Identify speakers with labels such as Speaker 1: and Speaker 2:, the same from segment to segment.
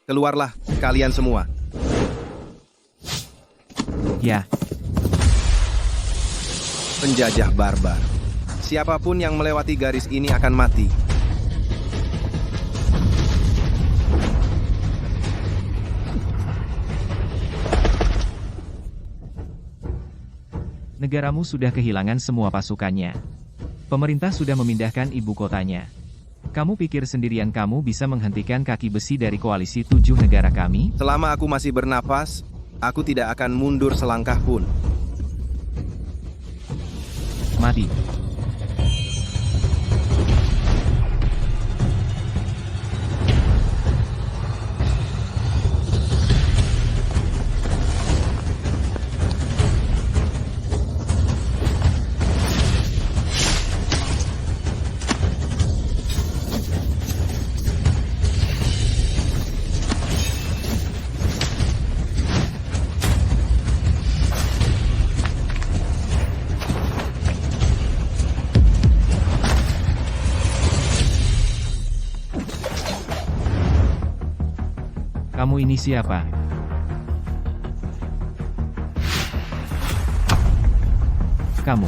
Speaker 1: Keluarlah, kalian semua.
Speaker 2: Ya,
Speaker 1: Penjajah barbar. Siapapun yang melewati garis ini akan mati.
Speaker 2: negaramu sudah kehilangan semua pasukannya. Pemerintah sudah memindahkan ibu kotanya. Kamu pikir sendirian kamu bisa menghentikan kaki besi dari koalisi 7 negara kami?
Speaker 1: Selama aku masih bernapas, aku tidak akan mundur selangkah pun.
Speaker 2: Mati. Kamu ini siapa? Kamu.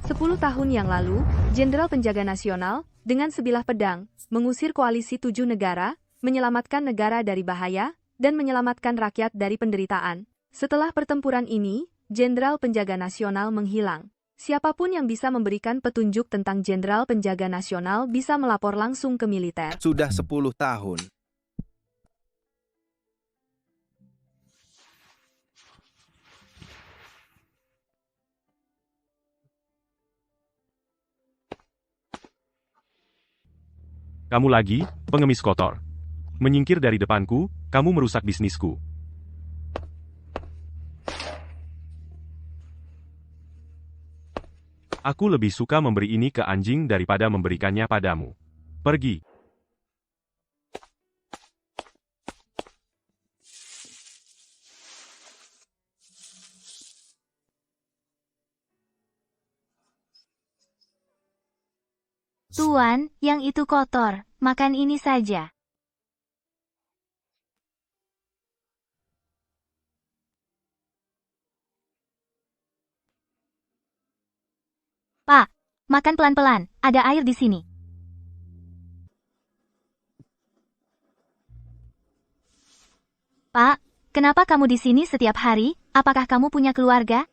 Speaker 3: 10 tahun yang lalu, Jenderal Penjaga Nasional, dengan sebilah pedang, mengusir koalisi 7 negara, menyelamatkan negara dari bahaya, dan menyelamatkan rakyat dari penderitaan. Setelah pertempuran ini, Jenderal Penjaga Nasional menghilang. Siapapun yang bisa memberikan petunjuk tentang Jenderal Penjaga Nasional bisa melapor langsung ke militer.
Speaker 1: Sudah 10 tahun.
Speaker 4: Kamu lagi, pengemis kotor. Menyingkir dari depanku, kamu merusak bisnisku. Aku lebih suka memberi ini ke anjing daripada memberikannya padamu. Pergi.
Speaker 5: Tuan, yang itu kotor. Makan ini saja. Pak, makan pelan-pelan. Ada air di sini. Pak, kenapa kamu di sini setiap hari? Apakah kamu punya keluarga?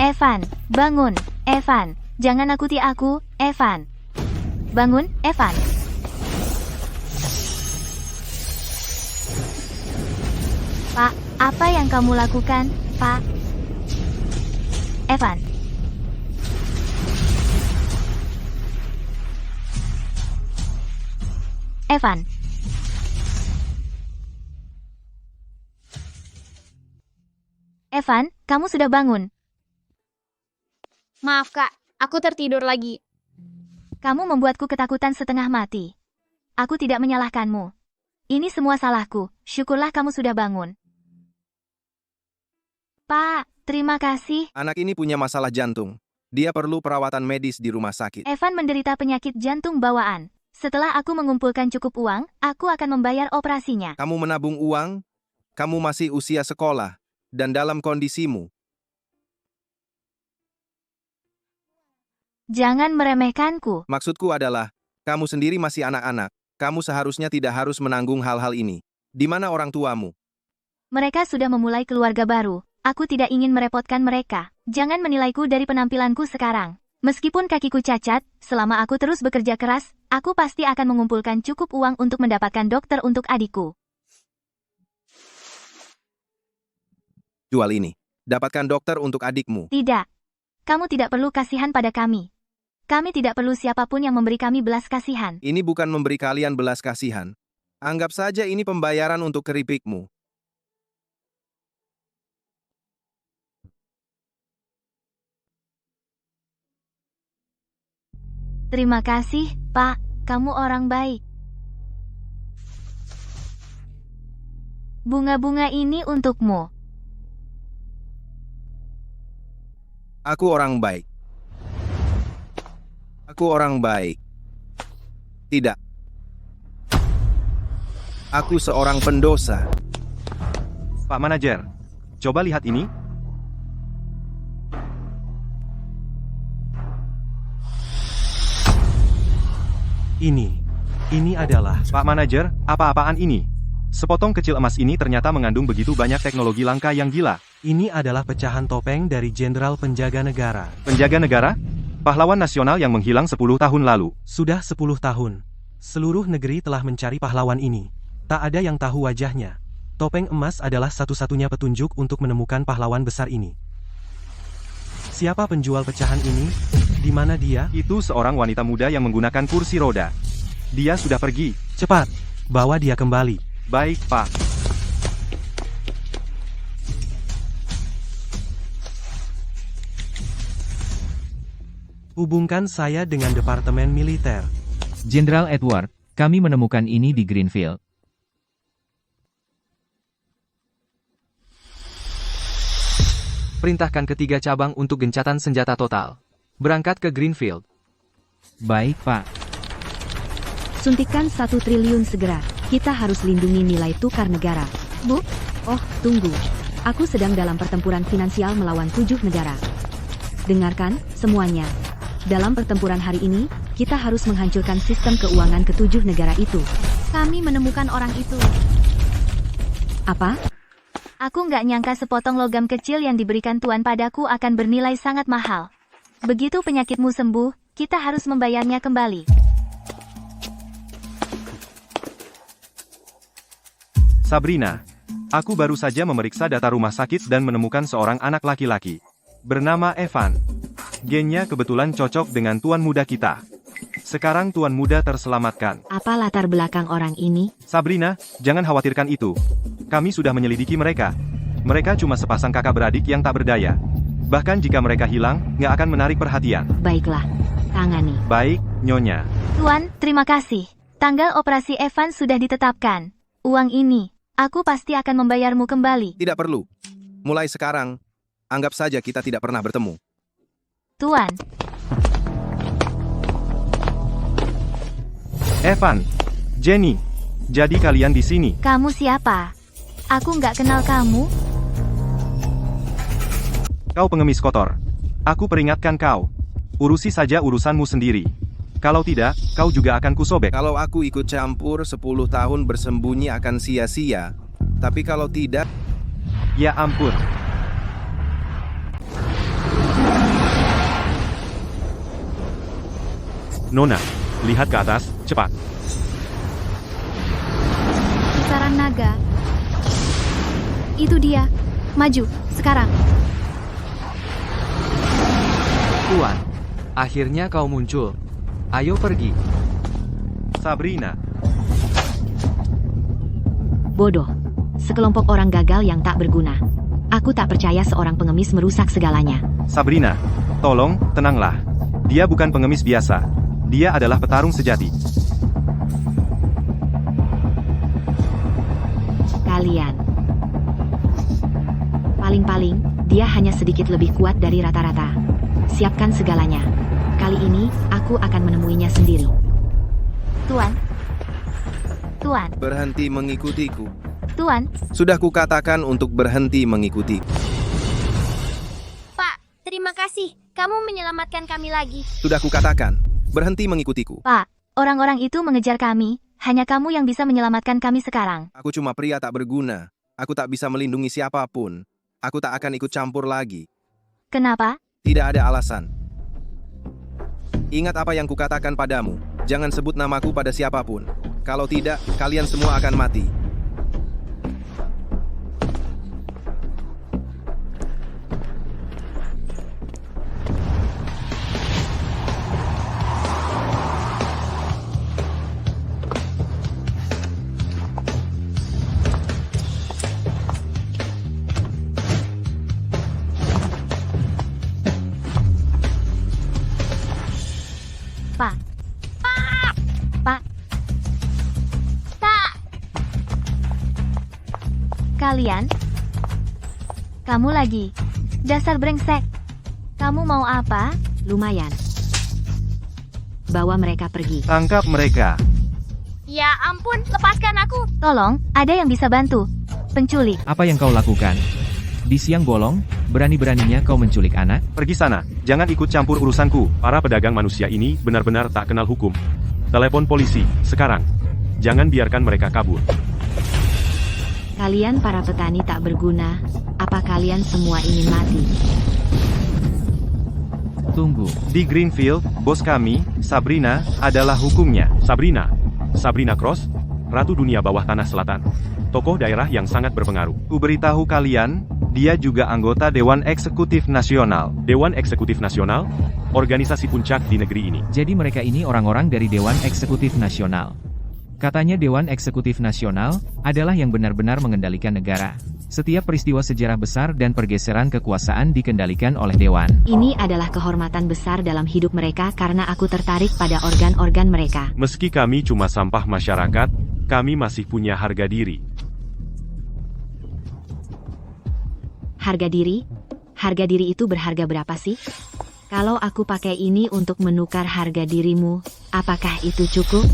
Speaker 5: Evan, bangun, Evan. Jangan nakuti aku, Evan. Bangun, Evan. Pak, apa yang kamu lakukan, Pak? Evan. Evan. Evan, kamu sudah bangun.
Speaker 6: Maaf kak, aku tertidur lagi.
Speaker 5: Kamu membuatku ketakutan setengah mati. Aku tidak menyalahkanmu. Ini semua salahku. Syukurlah kamu sudah bangun. Pak, terima kasih.
Speaker 1: Anak ini punya masalah jantung. Dia perlu perawatan medis di rumah sakit.
Speaker 5: Evan menderita penyakit jantung bawaan. Setelah aku mengumpulkan cukup uang, aku akan membayar operasinya.
Speaker 1: Kamu menabung uang, kamu masih usia sekolah, dan dalam kondisimu.
Speaker 5: Jangan meremehkanku.
Speaker 1: Maksudku adalah, kamu sendiri masih anak-anak. Kamu seharusnya tidak harus menanggung hal-hal ini. Di mana orang tuamu?
Speaker 5: Mereka sudah memulai keluarga baru. Aku tidak ingin merepotkan mereka. Jangan menilaiku dari penampilanku sekarang. Meskipun kakiku cacat, selama aku terus bekerja keras, aku pasti akan mengumpulkan cukup uang untuk mendapatkan dokter untuk adikku.
Speaker 1: Jual ini. Dapatkan dokter untuk adikmu.
Speaker 5: Tidak. Kamu tidak perlu kasihan pada kami. Kami tidak perlu siapapun yang memberi kami belas kasihan.
Speaker 1: Ini bukan memberi kalian belas kasihan. Anggap saja ini pembayaran untuk keripikmu.
Speaker 5: Terima kasih, Pak. Kamu orang baik. Bunga-bunga ini untukmu.
Speaker 1: Aku orang baik. Aku orang baik. Tidak. Aku seorang pendosa.
Speaker 4: Pak Manajer, coba lihat ini. Ini adalah... Pak Manajer, apa-apaan ini? Sepotong kecil emas ini ternyata mengandung begitu banyak teknologi langka yang gila.
Speaker 7: Ini adalah pecahan topeng dari Jenderal Penjaga Negara.
Speaker 4: Penjaga negara? Pahlawan nasional yang menghilang 10 tahun lalu.
Speaker 7: Sudah 10 tahun. Seluruh negeri telah mencari pahlawan ini. Tak ada yang tahu wajahnya. Topeng emas adalah satu-satunya petunjuk untuk menemukan pahlawan besar ini. Siapa penjual pecahan ini? Di mana dia?
Speaker 4: Itu seorang wanita muda yang menggunakan kursi roda. Dia sudah pergi.
Speaker 7: Cepat, bawa dia kembali.
Speaker 4: Baik, Pak.
Speaker 7: Hubungkan saya dengan Departemen Militer.
Speaker 2: Jenderal Edward, kami menemukan ini di Greenfield.
Speaker 8: Perintahkan ketiga cabang untuk gencatan senjata total. Berangkat ke Greenfield.
Speaker 2: Baik, Pak.
Speaker 3: Suntikan 1 triliun segera. Kita harus lindungi nilai tukar negara.
Speaker 5: Bu?
Speaker 3: Oh, tunggu. Aku sedang dalam pertempuran finansial melawan 7 negara. Dengarkan, semuanya. Dalam pertempuran hari ini, kita harus menghancurkan sistem keuangan ke-7 negara itu.
Speaker 5: Kami menemukan orang itu.
Speaker 3: Apa?
Speaker 5: Aku nggak nyangka sepotong logam kecil yang diberikan Tuan padaku akan bernilai sangat mahal. Begitu penyakitmu sembuh, kita harus membayarnya kembali.
Speaker 4: Sabrina, aku baru saja memeriksa data rumah sakit dan menemukan seorang anak laki-laki. Bernama Evan. Gennya kebetulan cocok dengan tuan muda kita. Sekarang tuan muda terselamatkan.
Speaker 3: Apa latar belakang orang ini?
Speaker 4: Sabrina, jangan khawatirkan itu. Kami sudah menyelidiki mereka. Mereka cuma sepasang kakak beradik yang tak berdaya. Bahkan jika mereka hilang, nggak akan menarik perhatian.
Speaker 3: Baiklah, tangani.
Speaker 4: Baik, Nyonya.
Speaker 5: Tuan, terima kasih. Tanggal operasi Evan sudah ditetapkan. Uang ini, aku pasti akan membayarmu kembali.
Speaker 1: Tidak perlu. Mulai sekarang, anggap saja kita tidak pernah bertemu.
Speaker 5: Tuan,
Speaker 4: Evan, Jenny, jadi kalian di sini.
Speaker 5: kamu siapa? Aku nggak kenal kamu.
Speaker 4: Kau pengemis kotor. Aku peringatkan kau. Urusi saja urusanmu sendiri. Kalau tidak, kau juga akan kusobek.
Speaker 1: Kalau aku ikut campur 10 tahun bersembunyi akan sia-sia. Tapi kalau tidak,
Speaker 4: Ya ampun. Nona, lihat ke atas, cepat.
Speaker 5: Pusaran naga. Itu dia. Maju, sekarang.
Speaker 8: Tuan, akhirnya kau muncul. Ayo pergi.
Speaker 4: Sabrina,
Speaker 3: Bodoh. Sekelompok orang gagal yang tak berguna. Aku tak percaya seorang pengemis merusak segalanya.
Speaker 4: Sabrina, tolong, tenanglah. Dia bukan pengemis biasa. Dia adalah petarung sejati.
Speaker 3: Kalian. Paling-paling, dia hanya sedikit lebih kuat dari rata-rata. Siapkan segalanya. Kali ini, aku akan menemuinya sendiri.
Speaker 5: Tuan. Tuan,
Speaker 1: berhenti mengikutiku.
Speaker 5: Tuan.
Speaker 1: Sudah kukatakan untuk berhenti mengikuti.
Speaker 6: Pak, terima kasih. Kamu menyelamatkan kami lagi.
Speaker 1: Sudah kukatakan, berhenti mengikutiku.
Speaker 5: Pak, orang-orang itu mengejar kami. Hanya kamu yang bisa menyelamatkan kami sekarang.
Speaker 1: Aku cuma pria tak berguna. Aku tak bisa melindungi siapapun. Aku tak akan ikut campur lagi.
Speaker 5: Kenapa?
Speaker 1: Tidak ada alasan. Ingat apa yang kukatakan padamu. Jangan sebut namaku pada siapapun. Kalau tidak, kalian semua akan mati.
Speaker 5: Pak. Pak.
Speaker 6: Tak.
Speaker 5: Kalian? Kamu lagi. Dasar brengsek. Kamu mau apa? Lumayan. Bawa mereka pergi.
Speaker 4: Tangkap mereka.
Speaker 6: Ya ampun, lepaskan aku.
Speaker 5: Tolong, ada yang bisa bantu. Penculik.
Speaker 2: Apa yang kau lakukan? Di siang bolong, berani-beraninya kau menculik anak?
Speaker 4: Pergi sana, jangan ikut campur urusanku. Para pedagang manusia ini benar-benar tak kenal hukum. Telepon polisi, sekarang. Jangan biarkan mereka kabur.
Speaker 5: Kalian para petani tak berguna. Apa kalian semua ingin mati?
Speaker 2: Tunggu.
Speaker 4: Di Greenfield, bos kami, Sabrina, adalah hukumnya. Sabrina Cross, Ratu Dunia Bawah Tanah Selatan. Tokoh daerah yang sangat berpengaruh. Ku beritahu kalian, dia juga anggota Dewan Eksekutif Nasional. Dewan Eksekutif Nasional? Organisasi puncak di negeri ini.
Speaker 2: Jadi mereka ini orang-orang dari Dewan Eksekutif Nasional. Katanya Dewan Eksekutif Nasional adalah yang benar-benar mengendalikan negara. Setiap peristiwa sejarah besar dan pergeseran kekuasaan dikendalikan oleh Dewan.
Speaker 5: Ini adalah kehormatan besar dalam hidup mereka karena aku tertarik pada organ-organ mereka.
Speaker 4: Meski kami cuma sampah masyarakat, kami masih punya harga diri.
Speaker 5: Harga diri? Harga diri itu berharga berapa sih? Kalau aku pakai ini untuk menukar harga dirimu, apakah itu cukup?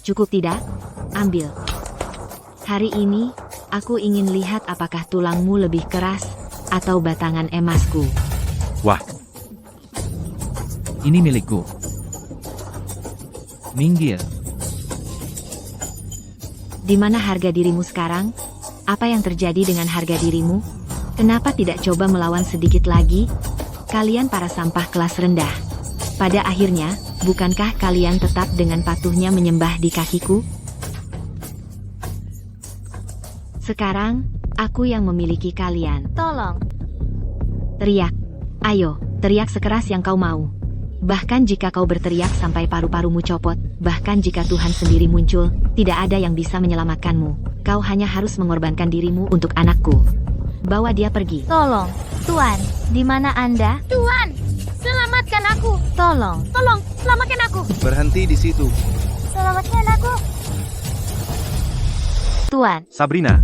Speaker 5: Cukup tidak? Ambil. Hari ini, aku ingin lihat apakah tulangmu lebih keras, atau batangan emasku.
Speaker 4: Wah,
Speaker 2: Ini milikku. Minggir.
Speaker 5: Di mana harga dirimu sekarang? Apa yang terjadi dengan harga dirimu? Kenapa tidak coba melawan sedikit lagi? Kalian para sampah kelas rendah. Pada akhirnya, bukankah kalian tetap dengan patuhnya menyembah di kakiku? Sekarang, aku yang memiliki kalian.
Speaker 6: Tolong.
Speaker 5: Teriak. Ayo, teriak sekeras yang kau mau. Bahkan jika kau berteriak sampai paru-parumu copot, bahkan jika Tuhan sendiri muncul, tidak ada yang bisa menyelamatkanmu. Kau hanya harus mengorbankan dirimu untuk anakku. Bawa dia pergi.
Speaker 6: Tolong. Tuan, di mana Anda? Tuan, selamatkan aku.
Speaker 5: Tolong.
Speaker 6: Tolong, selamatkan aku.
Speaker 1: Berhenti di situ.
Speaker 6: Selamatkan aku.
Speaker 5: Tuan.
Speaker 4: Sabrina.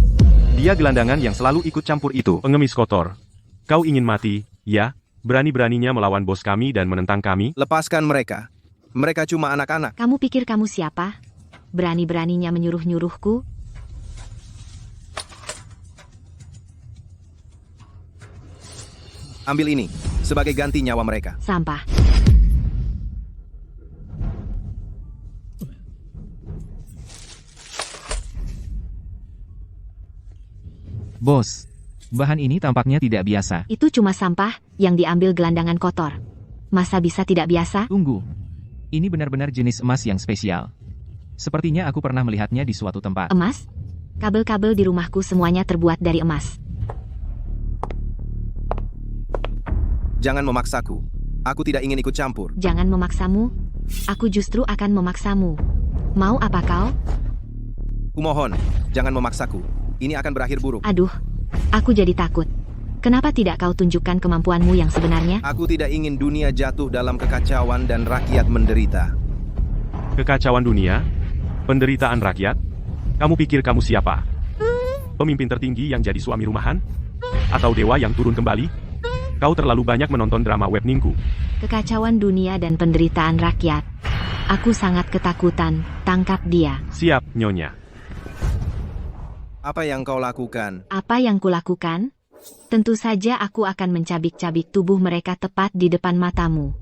Speaker 4: Dia gelandangan yang selalu ikut campur itu. Pengemis kotor. Kau ingin mati, ya? Berani-beraninya melawan bos kami dan menentang kami?
Speaker 1: Lepaskan mereka. Mereka cuma anak-anak.
Speaker 5: Kamu pikir kamu siapa? Berani-beraninya menyuruh-nyuruhku?
Speaker 1: Ambil ini, sebagai ganti nyawa mereka.
Speaker 5: Sampah.
Speaker 2: Bos, bahan ini tampaknya tidak biasa.
Speaker 5: Itu cuma sampah yang diambil gelandangan kotor. Masa bisa tidak biasa?
Speaker 2: Tunggu. Ini benar-benar jenis emas yang spesial. Sepertinya aku pernah melihatnya di suatu tempat.
Speaker 5: Emas? Kabel-kabel di rumahku semuanya terbuat dari emas.
Speaker 1: Jangan memaksaku. Aku tidak ingin ikut campur.
Speaker 5: Jangan memaksamu. Aku justru akan memaksamu. Mau apa kau?
Speaker 1: Kumohon, jangan memaksaku. Ini akan berakhir buruk.
Speaker 5: Aduh, aku jadi takut. Kenapa tidak kau tunjukkan kemampuanmu yang sebenarnya?
Speaker 1: Aku tidak ingin dunia jatuh dalam kekacauan dan rakyat menderita.
Speaker 4: Kekacauan dunia? Penderitaan rakyat? Kamu pikir kamu siapa? Pemimpin tertinggi yang jadi suami rumahan? Atau dewa yang turun kembali? Kau terlalu banyak menonton drama web Ningku.
Speaker 5: Kekacauan dunia dan penderitaan rakyat. Aku sangat ketakutan. Tangkap dia.
Speaker 4: Siap, Nyonya.
Speaker 1: Apa yang kau lakukan?
Speaker 5: Apa yang kulakukan? Tentu saja aku akan mencabik-cabik tubuh mereka tepat di depan matamu.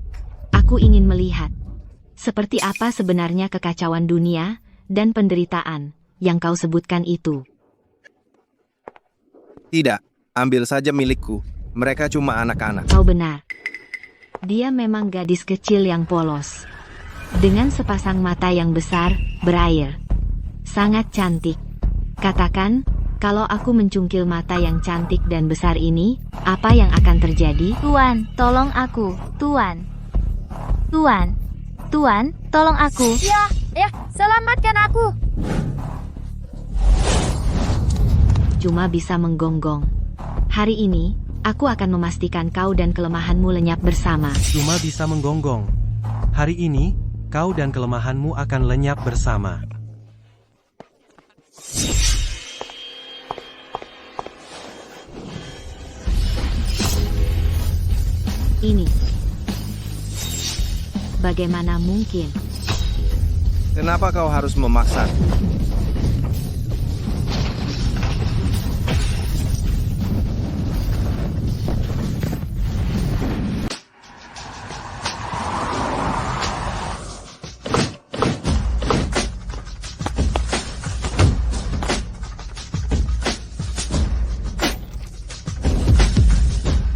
Speaker 5: Aku ingin melihat seperti apa sebenarnya kekacauan dunia dan penderitaan yang kau sebutkan itu.
Speaker 1: Tidak, ambil saja milikku. Mereka cuma anak-anak.
Speaker 5: Kau benar. Dia memang gadis kecil yang polos. Dengan sepasang mata yang besar, berair. Sangat cantik. Katakan, kalau aku mencungkil mata yang cantik dan besar ini, apa yang akan terjadi?
Speaker 6: Tuan, tolong aku. Tuan. Tuan. Tuan, tolong aku. Ya, selamatkan aku.
Speaker 5: Cuma bisa menggonggong. Hari ini, aku akan memastikan kau dan kelemahanmu lenyap bersama.
Speaker 7: Cuma bisa menggonggong. Hari ini, kau dan kelemahanmu akan lenyap bersama.
Speaker 5: Ini. Bagaimana mungkin?
Speaker 1: Kenapa kau harus memaksa?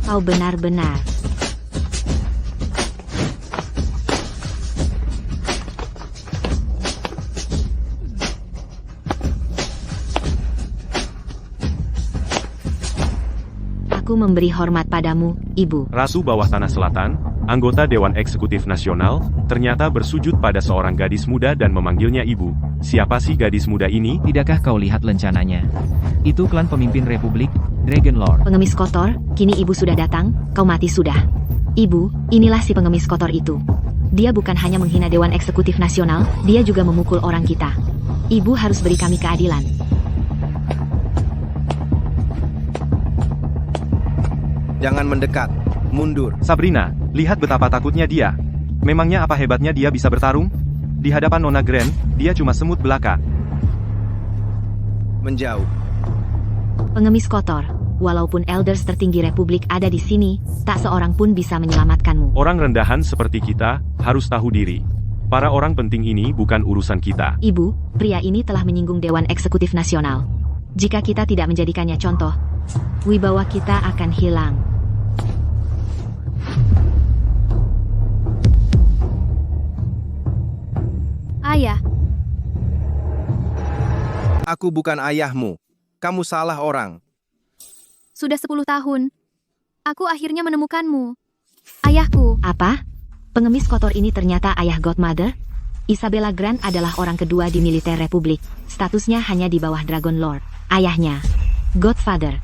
Speaker 5: Kau benar-benar. Aku memberi hormat padamu, Ibu.
Speaker 4: Ratu Bawah Tanah Selatan, anggota Dewan Eksekutif Nasional, ternyata bersujud pada seorang gadis muda dan memanggilnya ibu. Siapa sih gadis muda ini?
Speaker 2: Tidakkah kau lihat lencananya? Itu klan pemimpin Republik, Dragon Lord.
Speaker 5: Pengemis kotor, kini ibu sudah datang, kau mati sudah. Ibu, inilah si pengemis kotor itu. Dia bukan hanya menghina Dewan Eksekutif Nasional, dia juga memukul orang kita. Ibu harus beri kami keadilan.
Speaker 1: Jangan mendekat. Mundur.
Speaker 4: Sabrina, lihat betapa takutnya dia. Memangnya apa hebatnya dia bisa bertarung? Di hadapan Nona Grand, dia cuma semut belaka.
Speaker 1: Menjauh.
Speaker 5: Pengemis kotor, walaupun elders tertinggi Republik ada di sini, tak seorang pun bisa menyelamatkanmu.
Speaker 4: Orang rendahan seperti kita, harus tahu diri. Para orang penting ini bukan urusan kita.
Speaker 5: Ibu, pria ini telah menyinggung Dewan Eksekutif Nasional. Jika kita tidak menjadikannya contoh, wibawa kita akan hilang.
Speaker 6: Ayah,
Speaker 1: Aku bukan ayahmu. Kamu salah orang.
Speaker 6: sudah 10 tahun. Aku akhirnya menemukanmu. Ayahku.
Speaker 5: Apa? Pengemis kotor ini ternyata ayah Godmother? Isabella Grant adalah orang kedua di militer Republik. Statusnya hanya di bawah Dragon Lord. Ayahnya. Godfather.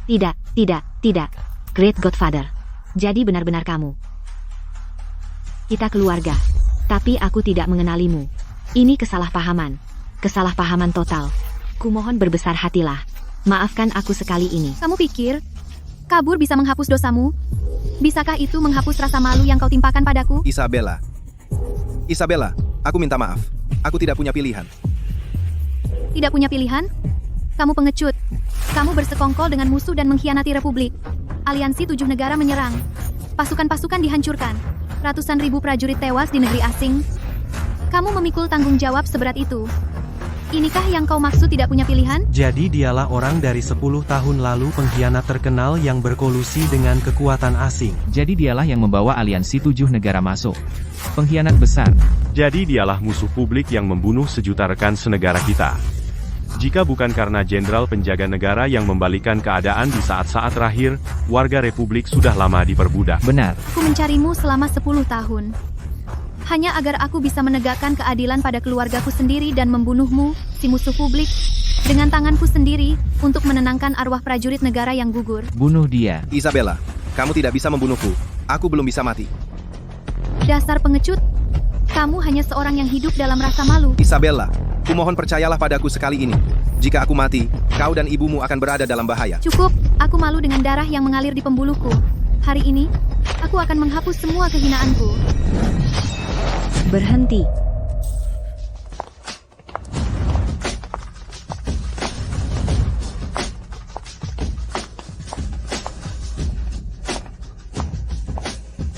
Speaker 5: Tidak. Great Godfather. Jadi benar-benar kamu. Kita keluarga. Tapi aku tidak mengenalimu. Ini kesalahpahaman. Kesalahpahaman total. Kumohon berbesar hatilah. Maafkan aku sekali ini.
Speaker 6: Kamu pikir kabur bisa menghapus dosamu? Bisakah itu menghapus rasa malu yang kau timpakan padaku?
Speaker 1: Isabella. Isabella, aku minta maaf. Aku tidak punya pilihan.
Speaker 6: Tidak punya pilihan? Kamu pengecut. Kamu bersekongkol dengan musuh dan mengkhianati Republik. Aliansi 7 negara menyerang. Pasukan-pasukan dihancurkan. Ratusan ribu prajurit tewas di negeri asing. Kamu memikul tanggung jawab seberat itu. Inikah yang kau maksud tidak punya pilihan?
Speaker 7: Jadi dialah orang dari 10 tahun lalu pengkhianat terkenal yang berkolusi dengan kekuatan asing.
Speaker 2: Jadi dialah yang membawa aliansi 7 negara masuk. Pengkhianat besar.
Speaker 4: Jadi dialah musuh publik yang membunuh sejuta rekan senegara kita. Jika bukan karena Jenderal Penjaga Negara yang membalikan keadaan di saat-saat terakhir, warga Republik sudah lama diperbudak.
Speaker 2: Benar.
Speaker 6: Aku mencarimu selama 10 tahun. Hanya agar aku bisa menegakkan keadilan pada keluargaku sendiri dan membunuhmu, si musuh publik, dengan tanganku sendiri, untuk menenangkan arwah prajurit negara yang gugur.
Speaker 2: Bunuh dia.
Speaker 1: Isabella, kamu tidak bisa membunuhku. Aku belum bisa mati.
Speaker 6: Dasar pengecut. Kamu hanya seorang yang hidup dalam rasa malu.
Speaker 1: Isabella, kumohon percayalah padaku sekali ini. Jika aku mati, kau dan ibumu akan berada dalam bahaya.
Speaker 6: Cukup, aku malu dengan darah yang mengalir di pembuluhku. Hari ini, aku akan menghapus semua kehinaanku.
Speaker 5: Berhenti.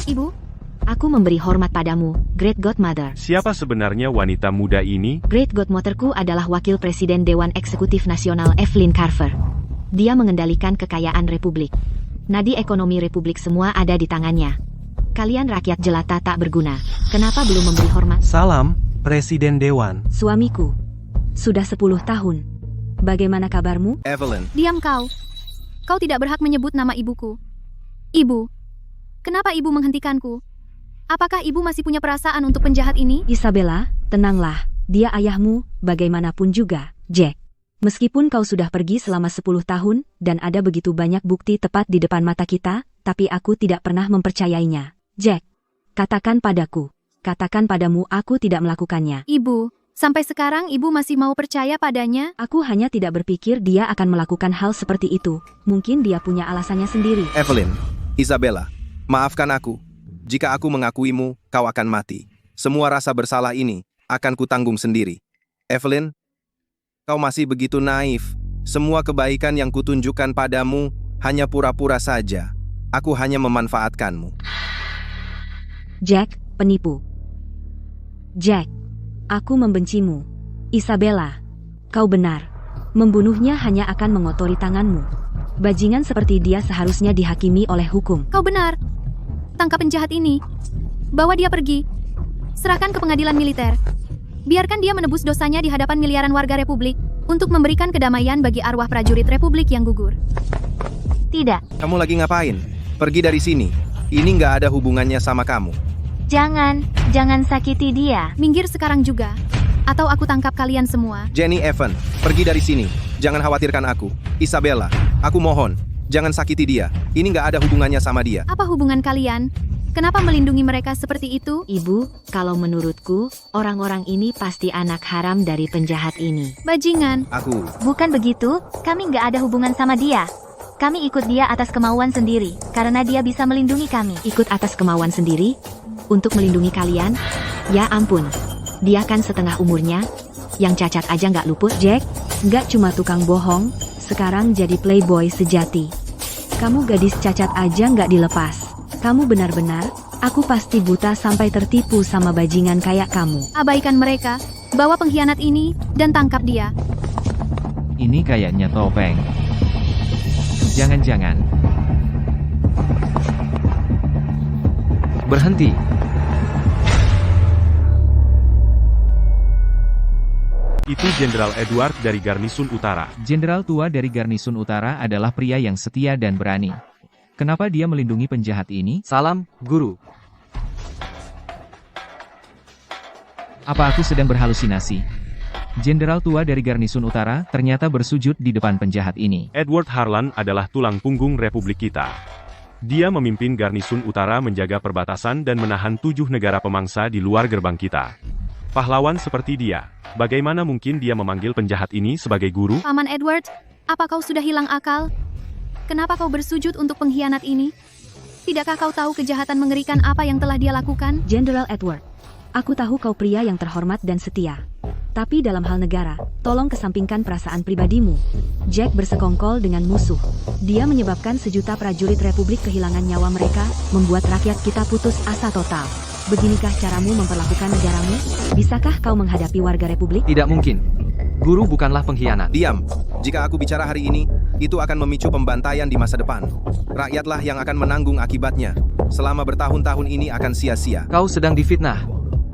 Speaker 6: Ibu,
Speaker 5: Aku memberi hormat padamu, Great Godmother.
Speaker 4: Siapa sebenarnya wanita muda ini?
Speaker 5: Great Godmotherku adalah Wakil Presiden Dewan Eksekutif Nasional Evelyn Carver. Dia mengendalikan kekayaan Republik. Nadi ekonomi Republik semua ada di tangannya. Kalian rakyat jelata tak berguna. Kenapa belum memberi hormat?
Speaker 7: Salam, Presiden Dewan.
Speaker 3: Suamiku. Sudah 10 tahun. Bagaimana kabarmu?
Speaker 1: Evelyn,
Speaker 6: diam kau. Kau tidak berhak menyebut nama ibuku. Ibu, kenapa ibu menghentikanku? Apakah ibu masih punya perasaan untuk penjahat ini?
Speaker 3: Isabella, tenanglah. Dia ayahmu, bagaimanapun juga, Jack. Meskipun kau sudah pergi selama 10 tahun, dan ada begitu banyak bukti tepat di depan mata kita, tapi aku tidak pernah mempercayainya. Jack, katakan padaku. Katakan padamu aku tidak melakukannya.
Speaker 6: Ibu, sampai sekarang ibu masih mau percaya padanya?
Speaker 3: Aku hanya tidak berpikir dia akan melakukan hal seperti itu. Mungkin dia punya alasannya sendiri.
Speaker 1: Evelyn, Isabella, Maafkan aku. Jika aku mengakuimu, kau akan mati. Semua rasa bersalah ini akan kutanggung sendiri. Evelyn, kau masih begitu naif. Semua kebaikan yang kutunjukkan padamu hanya pura-pura saja. Aku hanya memanfaatkanmu.
Speaker 3: Jack, penipu. Jack, aku membencimu. Isabella, kau benar. Membunuhnya hanya akan mengotori tanganmu. Bajingan seperti dia seharusnya dihakimi oleh hukum.
Speaker 6: Kau benar. Tangkap penjahat ini. Bawa dia pergi. Serahkan ke pengadilan militer. Biarkan dia menebus dosanya di hadapan miliaran warga Republik untuk memberikan kedamaian bagi arwah prajurit Republik yang gugur.
Speaker 5: Tidak,
Speaker 1: Kamu lagi ngapain? Pergi dari sini. Ini nggak ada hubungannya sama kamu.
Speaker 5: jangan sakiti dia.
Speaker 6: Minggir sekarang juga. Atau aku tangkap kalian semua.
Speaker 1: Jenny Evan, pergi dari sini. Jangan khawatirkan aku. Isabella, aku mohon. Jangan sakiti dia. Ini nggak ada hubungannya sama dia.
Speaker 6: Apa hubungan kalian? Kenapa melindungi mereka seperti itu?
Speaker 3: Ibu, kalau menurutku, orang-orang ini pasti anak haram dari penjahat ini.
Speaker 6: Bajingan.
Speaker 1: Aku.
Speaker 5: Bukan begitu, kami nggak ada hubungan sama dia. Kami ikut dia atas kemauan sendiri, karena dia bisa melindungi kami.
Speaker 3: Ikut atas kemauan sendiri? Untuk melindungi kalian? Ya ampun. Dia kan setengah umurnya. Yang cacat aja nggak luput. Jack, nggak cuma tukang bohong, sekarang jadi playboy sejati. Kamu gadis cacat aja nggak dilepas. Kamu benar-benar, aku pasti buta sampai tertipu sama bajingan kayak kamu.
Speaker 6: Abaikan mereka. Bawa pengkhianat ini dan tangkap dia.
Speaker 2: Ini kayaknya Topeng. Jangan-jangan.
Speaker 8: Berhenti.
Speaker 4: Itu Jenderal Edward dari Garnisun Utara.
Speaker 2: Jenderal tua dari Garnisun Utara adalah pria yang setia dan berani. Kenapa dia melindungi penjahat ini?
Speaker 8: Salam, Guru.
Speaker 2: Apa aku sedang berhalusinasi? Jenderal tua dari Garnisun Utara ternyata bersujud di depan penjahat ini.
Speaker 4: Edward Harlan adalah tulang punggung Republik kita. Dia memimpin Garnisun Utara menjaga perbatasan dan menahan 7 negara pemangsa di luar gerbang kita. Pahlawan seperti dia, bagaimana mungkin dia memanggil penjahat ini sebagai guru?
Speaker 6: Paman Edward, apa kau sudah hilang akal? Kenapa kau bersujud untuk pengkhianat ini? Tidakkah kau tahu kejahatan mengerikan apa yang telah dia lakukan?
Speaker 3: Jenderal Edward, aku tahu kau pria yang terhormat dan setia. Tapi dalam hal negara, tolong kesampingkan perasaan pribadimu. Jack bersekongkol dengan musuh. Dia menyebabkan sejuta prajurit Republik kehilangan nyawa mereka, membuat rakyat kita putus asa total. Beginikah caramu memperlakukan negaramu? Bisakah kau menghadapi warga Republik?
Speaker 8: Tidak mungkin. Guru bukanlah pengkhianat.
Speaker 1: Diam. Jika aku bicara hari ini, itu akan memicu pembantaian di masa depan. Rakyatlah yang akan menanggung akibatnya. Selama bertahun-tahun ini akan sia-sia.
Speaker 8: Kau sedang difitnah.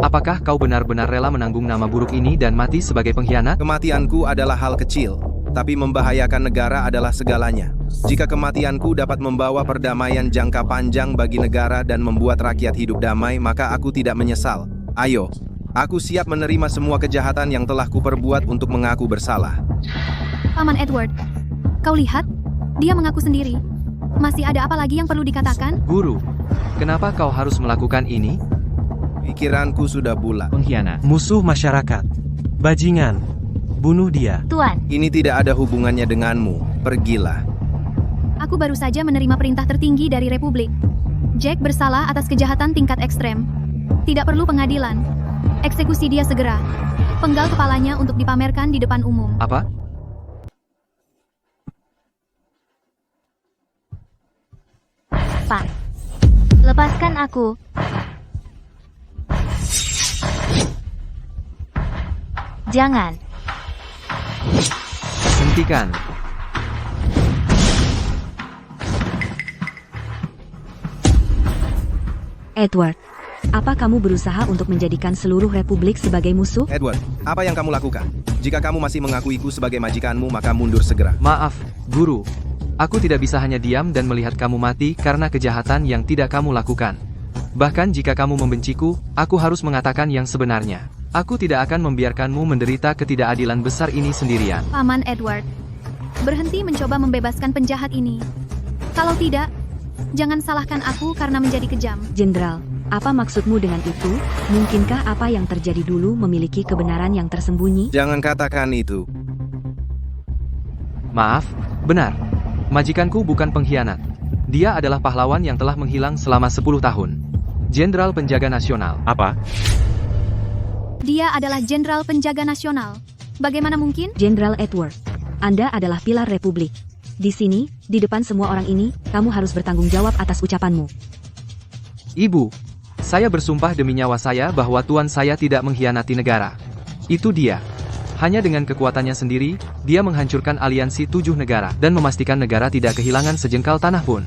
Speaker 8: Apakah kau benar-benar rela menanggung nama buruk ini dan mati sebagai pengkhianat?
Speaker 1: Kematianku adalah hal kecil, tapi membahayakan negara adalah segalanya. Jika kematianku dapat membawa perdamaian jangka panjang bagi negara dan membuat rakyat hidup damai, maka aku tidak menyesal. Ayo, aku siap menerima semua kejahatan yang telah kuperbuat untuk mengaku bersalah.
Speaker 6: Paman Edward, kau lihat? Dia mengaku sendiri. Masih ada apa lagi yang perlu dikatakan?
Speaker 8: Guru, kenapa kau harus melakukan ini?
Speaker 1: Pikiranku sudah bulat.
Speaker 2: Pengkhianat.
Speaker 7: Musuh masyarakat. Bajingan. Bunuh dia.
Speaker 5: Tuan,
Speaker 1: Ini tidak ada hubungannya denganmu. Pergilah.
Speaker 6: Aku baru saja menerima perintah tertinggi dari Republik. Jack bersalah atas kejahatan tingkat ekstrem. Tidak perlu pengadilan. Eksekusi dia segera. Penggal kepalanya untuk dipamerkan di depan umum.
Speaker 8: Apa?
Speaker 5: Pak. Lepaskan aku. Jangan.
Speaker 8: Hentikan.
Speaker 3: Edward, apa kamu berusaha untuk menjadikan seluruh Republik sebagai musuh?
Speaker 1: Edward, apa yang kamu lakukan? Jika kamu masih mengakuiku sebagai majikanmu, maka mundur segera.
Speaker 8: Maaf, Guru. Aku tidak bisa hanya diam dan melihat kamu mati karena kejahatan yang tidak kamu lakukan. Bahkan jika kamu membenciku, aku harus mengatakan yang sebenarnya. Aku tidak akan membiarkanmu menderita ketidakadilan besar ini sendirian.
Speaker 6: Paman Edward, berhenti mencoba membebaskan penjahat ini. Kalau tidak, jangan salahkan aku karena menjadi kejam.
Speaker 3: Jenderal, apa maksudmu dengan itu? Mungkinkah apa yang terjadi dulu memiliki kebenaran yang tersembunyi?
Speaker 1: Jangan katakan itu.
Speaker 8: Maaf, benar. Majikanku bukan pengkhianat. Dia adalah pahlawan yang telah menghilang selama 10 tahun. Jenderal Penjaga Nasional.
Speaker 4: Apa?
Speaker 6: Dia adalah Jenderal Penjaga Nasional. Bagaimana mungkin?
Speaker 3: Jenderal Edward, Anda adalah pilar Republik. Di sini, di depan semua orang ini, kamu harus bertanggung jawab atas ucapanmu.
Speaker 8: Ibu, saya bersumpah demi nyawa saya bahwa tuan saya tidak mengkhianati negara. Itu dia. Hanya dengan kekuatannya sendiri, dia menghancurkan aliansi 7 negara dan memastikan negara tidak kehilangan sejengkal tanah pun.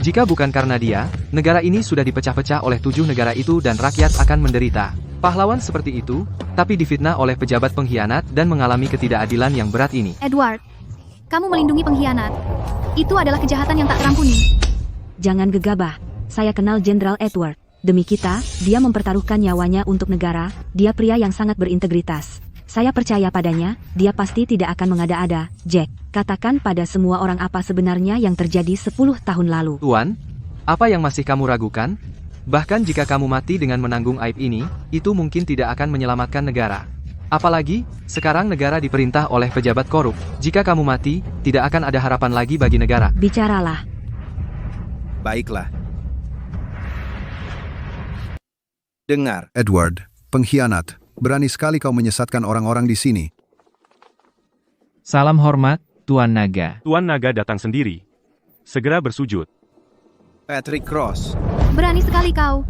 Speaker 8: Jika bukan karena dia, negara ini sudah dipecah-pecah oleh 7 negara itu dan rakyat akan menderita. Pahlawan seperti itu, tapi difitnah oleh pejabat pengkhianat dan mengalami ketidakadilan yang berat ini.
Speaker 6: Edward, kamu melindungi pengkhianat. Itu adalah kejahatan yang tak terampuni.
Speaker 3: Jangan gegabah, saya kenal Jenderal Edward. Demi kita, dia mempertaruhkan nyawanya untuk negara, dia pria yang sangat berintegritas. Saya percaya padanya, dia pasti tidak akan mengada-ada. Jack, katakan pada semua orang apa sebenarnya yang terjadi 10 tahun lalu.
Speaker 8: Tuan, apa yang masih kamu ragukan? Bahkan jika kamu mati dengan menanggung aib ini, itu mungkin tidak akan menyelamatkan negara. Apalagi, sekarang negara diperintah oleh pejabat korup. Jika kamu mati, tidak akan ada harapan lagi bagi negara.
Speaker 3: Bicaralah.
Speaker 1: Baiklah. Dengar.
Speaker 9: Edward, pengkhianat. Berani sekali kau menyesatkan orang-orang di sini.
Speaker 2: Salam hormat, Tuan Naga.
Speaker 4: Tuan Naga datang sendiri. Segera bersujud.
Speaker 1: Patrick Cross.
Speaker 6: Berani sekali kau.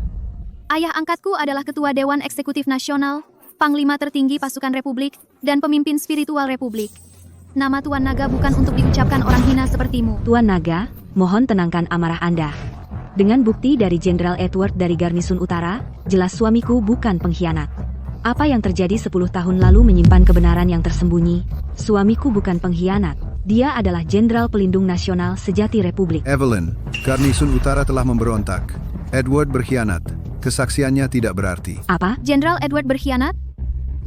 Speaker 6: Ayah angkatku adalah Ketua Dewan Eksekutif Nasional, Panglima tertinggi pasukan Republik, dan pemimpin spiritual Republik. Nama Tuan Naga bukan untuk diucapkan orang hina sepertimu.
Speaker 3: Tuan Naga, mohon tenangkan amarah Anda. Dengan bukti dari Jenderal Edward dari Garnisun Utara, jelas suamiku bukan pengkhianat. Apa yang terjadi 10 tahun lalu menyimpan kebenaran yang tersembunyi. Suamiku bukan pengkhianat. Dia adalah Jenderal Pelindung Nasional sejati Republik.
Speaker 9: Evelyn, Garnisun Utara telah memberontak. Edward berkhianat. Kesaksiannya tidak berarti.
Speaker 3: Apa?
Speaker 6: Jenderal Edward berkhianat?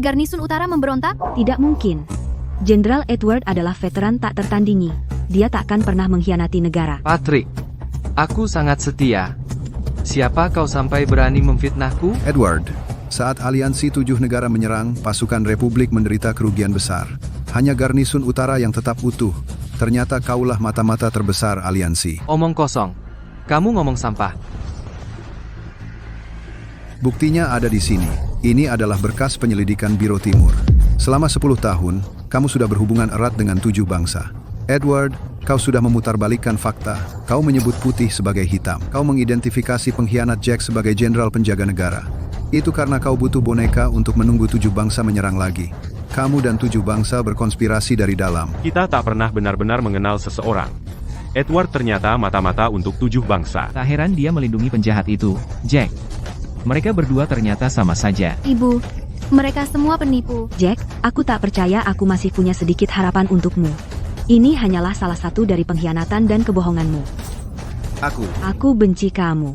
Speaker 6: Garnisun Utara memberontak?
Speaker 3: Tidak mungkin. Jenderal Edward adalah veteran tak tertandingi. Dia takkan pernah mengkhianati negara.
Speaker 8: Patrick, aku sangat setia. Siapa kau sampai berani memfitnahku?
Speaker 9: Edward, saat aliansi 7 negara menyerang, pasukan Republik menderita kerugian besar. Hanya Garnisun Utara yang tetap utuh. Ternyata kaulah mata-mata terbesar aliansi.
Speaker 8: Omong kosong. Kamu ngomong sampah.
Speaker 9: Buktinya ada di sini. Ini adalah berkas penyelidikan Biro Timur. Selama 10 tahun, kamu sudah berhubungan erat dengan 7 bangsa. Edward, kau sudah memutarbalikkan fakta. Kau menyebut putih sebagai hitam. Kau mengidentifikasi pengkhianat Jack sebagai jenderal penjaga negara. Itu karena kau butuh boneka untuk menunggu 7 bangsa menyerang lagi. Kamu dan 7 bangsa berkonspirasi dari dalam.
Speaker 4: Kita tak pernah benar-benar mengenal seseorang. Edward ternyata mata-mata untuk 7 bangsa.
Speaker 2: Tak heran dia melindungi penjahat itu, Jack. Mereka berdua ternyata sama saja.
Speaker 6: Ibu, mereka semua penipu.
Speaker 3: Jack, aku tak percaya aku masih punya sedikit harapan untukmu. Ini hanyalah salah satu dari pengkhianatan dan kebohonganmu. Aku benci kamu.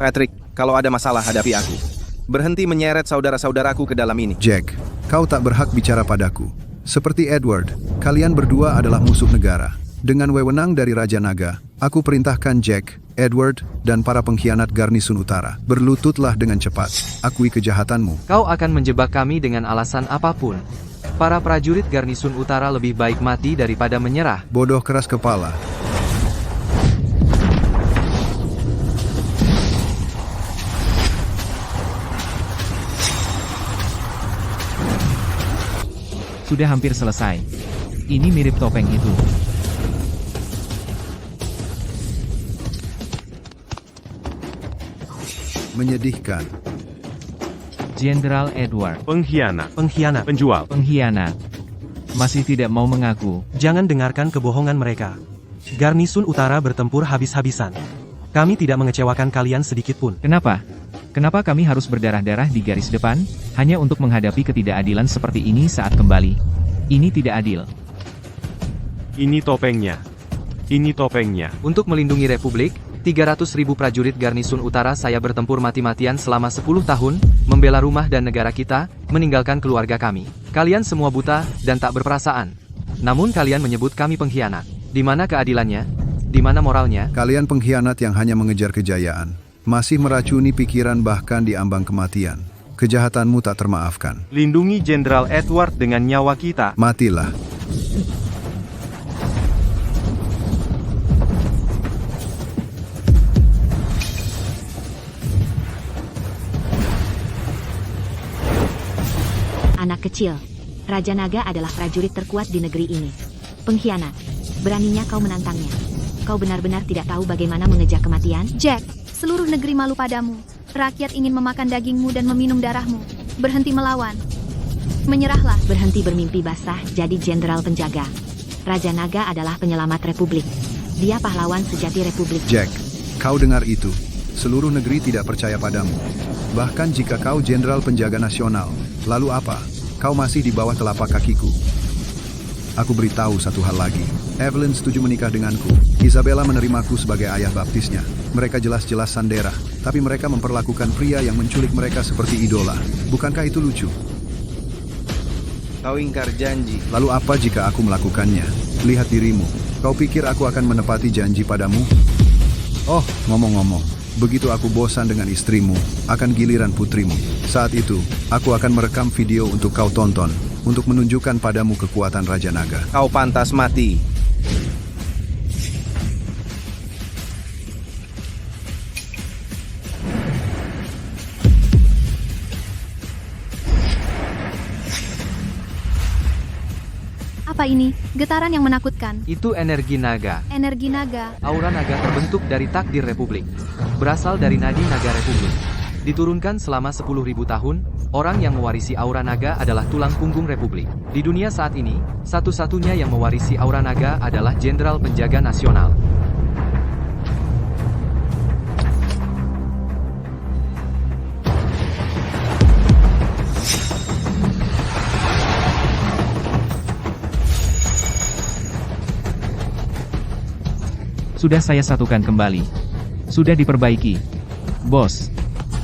Speaker 1: Patrick, kalau ada masalah hadapi aku. Berhenti menyeret saudara-saudaraku ke dalam ini.
Speaker 9: Jack, kau tak berhak bicara padaku. Seperti Edward, kalian berdua adalah musuh negara. Dengan wewenang dari Raja Naga, aku perintahkan Jack, Edward, dan para pengkhianat Garnisun Utara. Berlututlah dengan cepat. Akui kejahatanmu.
Speaker 8: Kau akan menjebak kami dengan alasan apapun. Para prajurit Garnisun Utara lebih baik mati daripada menyerah.
Speaker 9: Bodoh keras kepala.
Speaker 2: Sudah hampir selesai. Ini mirip topeng itu.
Speaker 9: Menyedihkan.
Speaker 2: Jenderal Edward.
Speaker 4: Pengkhianat.
Speaker 7: Pengkhianat.
Speaker 4: Penjual.
Speaker 2: Pengkhianat. Masih tidak mau mengaku.
Speaker 7: Jangan dengarkan kebohongan mereka. Garnisun Utara bertempur habis-habisan. Kami tidak mengecewakan kalian sedikit pun.
Speaker 2: Kenapa? Kenapa kami harus berdarah-darah di garis depan, hanya untuk menghadapi ketidakadilan seperti ini saat kembali? Ini tidak adil.
Speaker 4: Ini topengnya. Ini topengnya.
Speaker 8: Untuk melindungi Republik, 300.000 prajurit Garnisun Utara saya bertempur mati-matian selama 10 tahun, membela rumah dan negara kita, meninggalkan keluarga kami. Kalian semua buta, dan tak berperasaan. Namun kalian menyebut kami pengkhianat. Di mana keadilannya? Di mana moralnya?
Speaker 9: Kalian pengkhianat yang hanya mengejar kejayaan. Masih meracuni pikiran bahkan di ambang kematian. Kejahatanmu tak termaafkan.
Speaker 4: Lindungi Jenderal Edward dengan nyawa kita.
Speaker 9: Matilah.
Speaker 10: Anak kecil, Raja Naga adalah prajurit terkuat di negeri ini. Pengkhianat, beraninya kau menantangnya. Kau benar-benar tidak tahu bagaimana mengejar kematian?
Speaker 6: Jack, seluruh negeri malu padamu. Rakyat ingin memakan dagingmu dan meminum darahmu. Berhenti melawan. Menyerahlah.
Speaker 10: Berhenti bermimpi basah, jadi jenderal penjaga. Raja Naga adalah penyelamat Republik. Dia pahlawan sejati Republik.
Speaker 9: Jack, kau dengar itu? Seluruh negeri tidak percaya padamu. Bahkan jika kau jenderal penjaga nasional, lalu apa? Kau masih di bawah telapak kakiku. Aku beritahu satu hal lagi. Evelyn setuju menikah denganku. Isabella menerimaku sebagai ayah baptisnya. Mereka jelas-jelas sandera, tapi mereka memperlakukan pria yang menculik mereka seperti idola. Bukankah itu lucu?
Speaker 1: Kau ingkar janji.
Speaker 9: Lalu apa jika aku melakukannya? Lihat dirimu. Kau pikir aku akan menepati janji padamu? Oh, ngomong-ngomong. Begitu aku bosan dengan istrimu, akan giliran putrimu. Saat itu, aku akan merekam video untuk kau tonton, untuk menunjukkan padamu kekuatan Raja Naga.
Speaker 1: Kau pantas mati.
Speaker 6: Apa ini? Getaran yang menakutkan.
Speaker 8: Itu energi naga.
Speaker 6: Energi naga.
Speaker 8: Aura naga terbentuk dari takdir Republik. Berasal dari nadi naga Republik. Diturunkan selama 10.000 tahun, orang yang mewarisi aura naga adalah tulang punggung Republik. Di dunia saat ini, satu-satunya yang mewarisi aura naga adalah Jenderal Penjaga Nasional.
Speaker 2: Sudah saya satukan kembali. Sudah diperbaiki. Bos.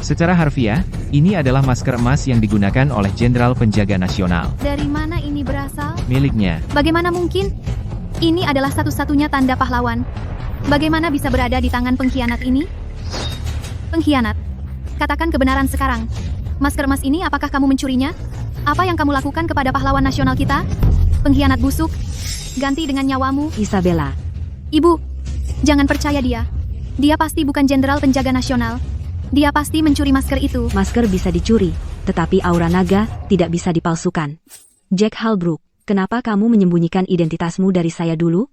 Speaker 2: Secara harfiah, ini adalah masker emas yang digunakan oleh Jenderal Penjaga Nasional.
Speaker 6: Dari mana ini berasal?
Speaker 2: Miliknya.
Speaker 6: Bagaimana mungkin? Ini adalah satu-satunya tanda pahlawan. Bagaimana bisa berada di tangan pengkhianat ini? Pengkhianat. Katakan kebenaran sekarang. Masker emas ini apakah kamu mencurinya? Apa yang kamu lakukan kepada pahlawan nasional kita? Pengkhianat busuk. Ganti dengan nyawamu.
Speaker 10: Isabella.
Speaker 6: Ibu. Jangan percaya dia. Dia pasti bukan jenderal penjaga nasional. Dia pasti mencuri masker itu.
Speaker 10: Masker bisa dicuri, tetapi aura naga tidak bisa dipalsukan. Jack Halbrook, kenapa kamu menyembunyikan identitasmu dari saya dulu?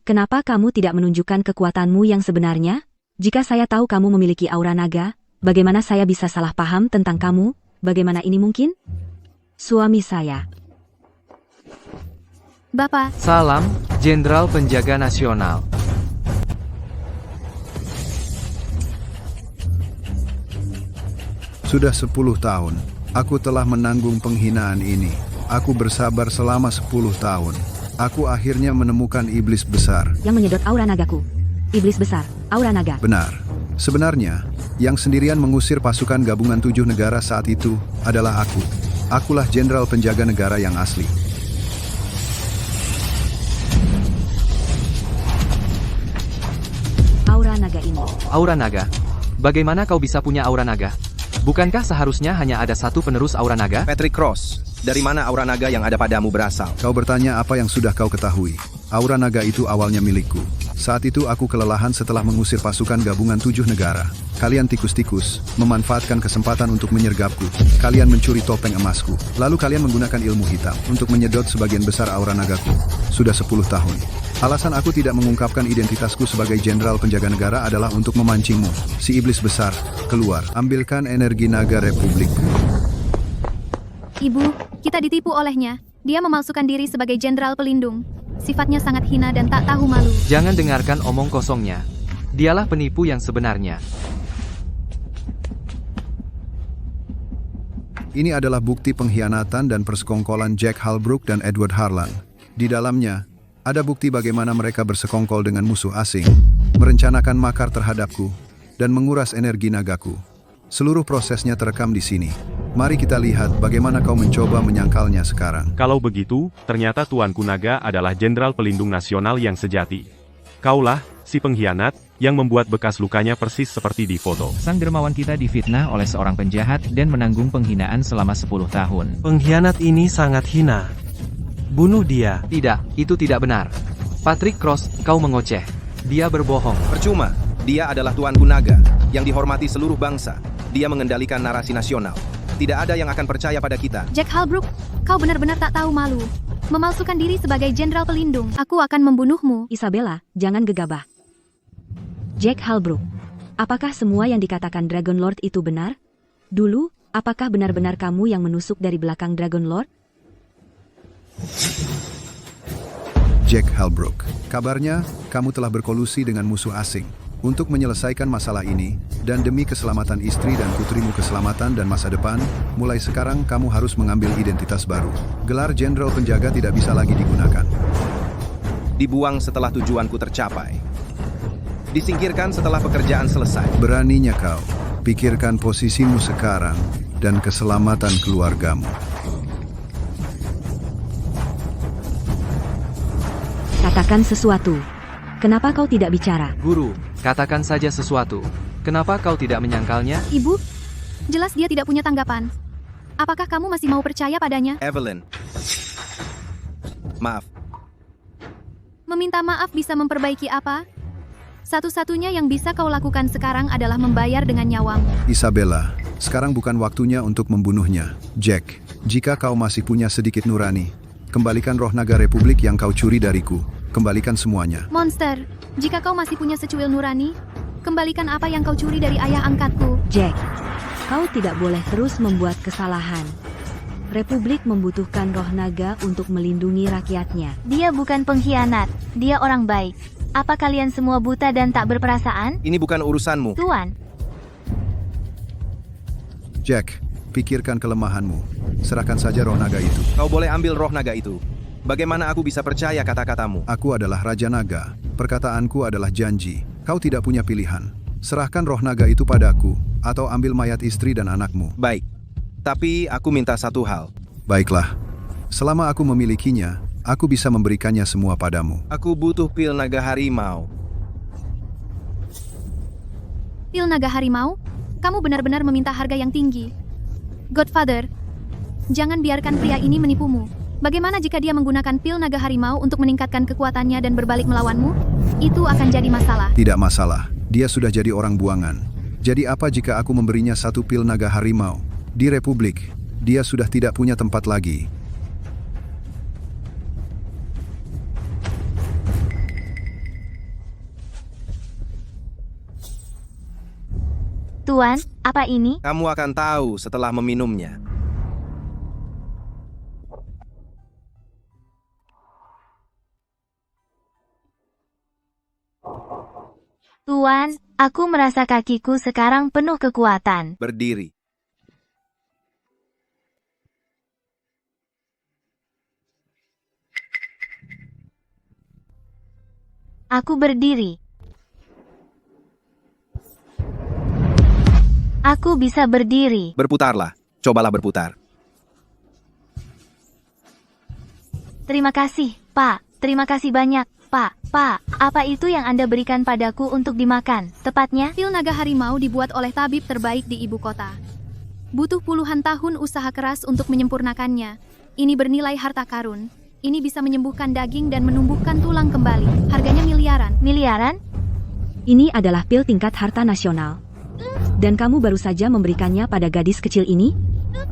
Speaker 10: Kenapa kamu tidak menunjukkan kekuatanmu yang sebenarnya? Jika saya tahu kamu memiliki aura naga, bagaimana saya bisa salah paham tentang kamu? Bagaimana ini mungkin? Suami saya.
Speaker 6: Bapak.
Speaker 8: Salam, Jenderal Penjaga Nasional.
Speaker 9: Sudah 10 tahun, aku telah menanggung penghinaan ini. Aku bersabar selama 10 tahun. Aku akhirnya menemukan iblis besar.
Speaker 10: Yang menyedot aura nagaku. Iblis besar, aura naga.
Speaker 9: Benar. Sebenarnya, yang sendirian mengusir pasukan gabungan 7 negara saat itu adalah aku. Akulah jenderal penjaga negara yang asli.
Speaker 10: Aura naga ini.
Speaker 8: Aura naga? Bagaimana kau bisa punya aura naga? Bukankah seharusnya hanya ada satu penerus aura naga?
Speaker 1: Patrick Cross, dari mana aura naga yang ada padamu berasal?
Speaker 9: Kau bertanya apa yang sudah kau ketahui. Aura naga itu awalnya milikku. Saat itu aku kelelahan setelah mengusir pasukan gabungan 7 negara. Kalian tikus-tikus, memanfaatkan kesempatan untuk menyergapku. Kalian mencuri topeng emasku. Lalu kalian menggunakan ilmu hitam untuk menyedot sebagian besar aura nagaku. Sudah 10 tahun. Alasan aku tidak mengungkapkan identitasku sebagai jenderal penjaga negara adalah untuk memancingmu. Si iblis besar, keluar. Ambilkan energi naga Republik.
Speaker 6: Ibu, kita ditipu olehnya. Dia memalsukan diri sebagai jenderal pelindung. Sifatnya sangat hina dan tak tahu malu.
Speaker 8: Jangan dengarkan omong kosongnya. Dialah penipu yang sebenarnya.
Speaker 9: Ini adalah bukti pengkhianatan dan persekongkolan Jack Halbrook dan Edward Harlan. Di dalamnya, ada bukti bagaimana mereka bersekongkol dengan musuh asing, merencanakan makar terhadapku, dan menguras energi nagaku. Seluruh prosesnya terekam di sini. Mari kita lihat bagaimana kau mencoba menyangkalnya sekarang.
Speaker 4: Kalau begitu, ternyata Tuanku Naga adalah Jenderal Pelindung Nasional yang sejati. Kaulah, si pengkhianat, yang membuat bekas lukanya persis seperti di foto.
Speaker 2: Sang dermawan kita difitnah oleh seorang penjahat dan menanggung penghinaan selama 10 tahun.
Speaker 7: Pengkhianat ini sangat hina. Bunuh dia.
Speaker 8: Tidak, itu tidak benar. Patrick Cross, kau mengoceh. Dia berbohong.
Speaker 1: Percuma, dia adalah Tuanku Naga, yang dihormati seluruh bangsa. Dia mengendalikan narasi nasional. Tidak ada yang akan percaya pada kita.
Speaker 6: Jack Halbrook, kau benar-benar tak tahu malu. Memalsukan diri sebagai jenderal pelindung. Aku akan membunuhmu.
Speaker 10: Isabella, jangan gegabah. Jack Halbrook, apakah semua yang dikatakan Dragon Lord itu benar? Dulu, apakah benar-benar kamu yang menusuk dari belakang Dragon Lord?
Speaker 9: Jack Halbrook, kabarnya kamu telah berkolusi dengan musuh asing. Untuk menyelesaikan masalah ini, dan demi keselamatan istri dan putrimu keselamatan dan masa depan, mulai sekarang kamu harus mengambil identitas baru. Gelar Jenderal Penjaga tidak bisa lagi digunakan.
Speaker 1: Dibuang setelah tujuanku tercapai. Disingkirkan setelah pekerjaan selesai.
Speaker 9: Beraninya kau, pikirkan posisimu sekarang dan keselamatan keluargamu.
Speaker 10: Katakan sesuatu. Kenapa kau tidak bicara?
Speaker 8: Guru, katakan saja sesuatu. Kenapa kau tidak menyangkalnya?
Speaker 6: Ibu, jelas dia tidak punya tanggapan. Apakah kamu masih mau percaya padanya?
Speaker 1: Evelyn. Maaf.
Speaker 6: Meminta maaf bisa memperbaiki apa? Satu-satunya yang bisa kau lakukan sekarang adalah membayar dengan nyawamu.
Speaker 9: Isabella, sekarang bukan waktunya untuk membunuhnya. Jack, jika kau masih punya sedikit nurani, kembalikan roh naga Republik yang kau curi dariku. Kembalikan semuanya.
Speaker 6: Monster, jika kau masih punya secuil nurani, kembalikan apa yang kau curi dari ayah angkatku.
Speaker 10: Jack, kau tidak boleh terus membuat kesalahan. Republik membutuhkan roh naga untuk melindungi rakyatnya.
Speaker 5: Dia bukan pengkhianat, dia orang baik. Apa kalian semua buta dan tak berperasaan?
Speaker 1: Ini bukan urusanmu.
Speaker 5: Tuan,
Speaker 9: Jack, pikirkan kelemahanmu. Serahkan saja roh naga itu.
Speaker 1: Kau boleh ambil roh naga itu. Bagaimana aku bisa percaya kata-katamu?
Speaker 9: Aku adalah Raja Naga. Perkataanku adalah janji. Kau tidak punya pilihan. Serahkan roh naga itu padaku, atau ambil mayat istri dan anakmu.
Speaker 1: Baik. Tapi aku minta satu hal.
Speaker 9: Baiklah. Selama aku memilikinya, aku bisa memberikannya semua padamu.
Speaker 1: Aku butuh pil naga harimau.
Speaker 6: Pil naga harimau? Kamu benar-benar meminta harga yang tinggi. Godfather, jangan biarkan pria ini menipumu. Bagaimana jika dia menggunakan pil naga harimau untuk meningkatkan kekuatannya dan berbalik melawanmu? Itu akan jadi masalah.
Speaker 9: Tidak masalah. Dia sudah jadi orang buangan. Jadi apa jika aku memberinya satu pil naga harimau? Di Republik, dia sudah tidak punya tempat lagi.
Speaker 5: Tuan, apa ini?
Speaker 1: Kamu akan tahu setelah meminumnya.
Speaker 5: Tuan, aku merasa kakiku sekarang penuh kekuatan.
Speaker 1: Berdiri.
Speaker 5: Aku berdiri. Aku bisa berdiri.
Speaker 1: Berputarlah. Cobalah berputar.
Speaker 5: Terima kasih, Pak. Terima kasih banyak, Pak. Pak, apa itu yang Anda berikan padaku untuk dimakan? Tepatnya,
Speaker 6: Pil naga harimau dibuat oleh tabib terbaik di ibu kota. Butuh puluhan tahun usaha keras untuk menyempurnakannya. Ini bernilai harta karun. Ini bisa menyembuhkan daging dan menumbuhkan tulang kembali. Harganya miliaran.
Speaker 5: miliaran?
Speaker 10: Ini adalah pil tingkat harta nasional. Dan kamu baru saja memberikannya pada gadis kecil ini?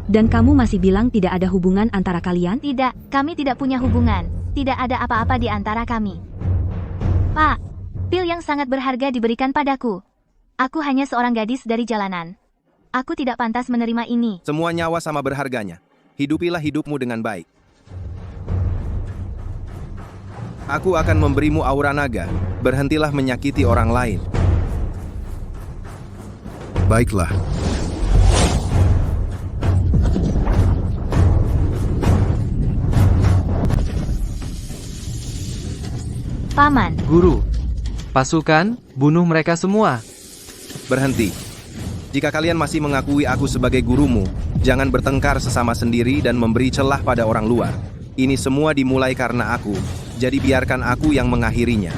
Speaker 10: Dan kamu masih bilang tidak ada hubungan antara kalian?
Speaker 5: Tidak, kami tidak punya hubungan. Tidak ada apa-apa di antara kami. Pak, pil yang sangat berharga diberikan padaku. Aku hanya seorang gadis dari jalanan. Aku tidak pantas menerima ini.
Speaker 1: Semua nyawa sama berharganya. Hidupilah hidupmu dengan baik. Aku akan memberimu aura naga. Berhentilah menyakiti orang lain.
Speaker 9: Baiklah.
Speaker 5: Paman,
Speaker 8: Guru, pasukan, bunuh mereka semua.
Speaker 1: Berhenti. Jika kalian masih mengakui aku sebagai gurumu, jangan bertengkar sesama sendiri dan memberi celah pada orang luar. Ini semua dimulai karena aku, jadi biarkan aku yang mengakhirinya.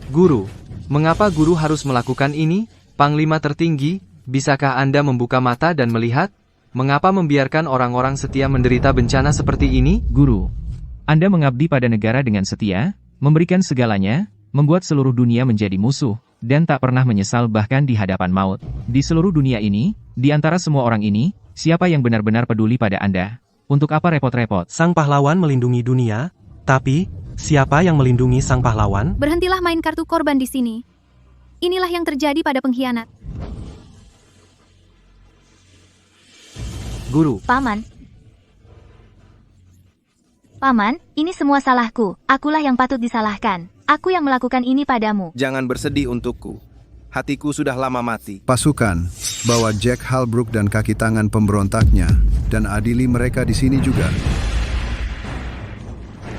Speaker 8: Guru, mengapa guru harus melakukan ini? Panglima tertinggi, bisakah Anda membuka mata dan melihat? Mengapa membiarkan orang-orang setia menderita bencana seperti ini?
Speaker 2: Guru, Anda mengabdi pada negara dengan setia, memberikan segalanya, membuat seluruh dunia menjadi musuh, dan tak pernah menyesal bahkan di hadapan maut. Di seluruh dunia ini, di antara semua orang ini, Siapa yang benar-benar peduli pada Anda? Untuk apa repot-repot?
Speaker 7: Sang pahlawan melindungi dunia, tapi siapa yang melindungi sang pahlawan?
Speaker 6: Berhentilah main kartu korban di sini. Inilah yang terjadi pada pengkhianat.
Speaker 8: Guru,
Speaker 5: Paman. Paman, ini semua salahku. Akulah yang patut disalahkan. Aku yang melakukan ini padamu.
Speaker 1: Jangan bersedih untukku. Hatiku sudah lama mati.
Speaker 9: Pasukan, bawa Jack Halbrook dan kaki tangan pemberontaknya, dan adili mereka di sini juga.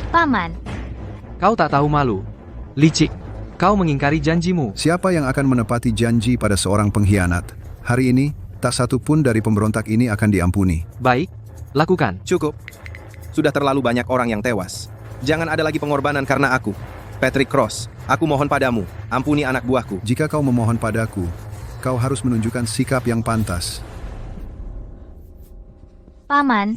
Speaker 5: Paman,
Speaker 8: kau tak tahu malu. Licik, kau mengingkari janjimu.
Speaker 9: Siapa yang akan menepati janji pada seorang pengkhianat? Hari ini, tak satu pun dari pemberontak ini akan diampuni.
Speaker 8: Baik, lakukan.
Speaker 1: Cukup. Sudah terlalu banyak orang yang tewas. Jangan ada lagi pengorbanan karena aku. Patrick Cross, aku mohon padamu, ampuni anak buahku.
Speaker 9: Jika kau memohon padaku, kau harus menunjukkan sikap yang pantas.
Speaker 5: Paman,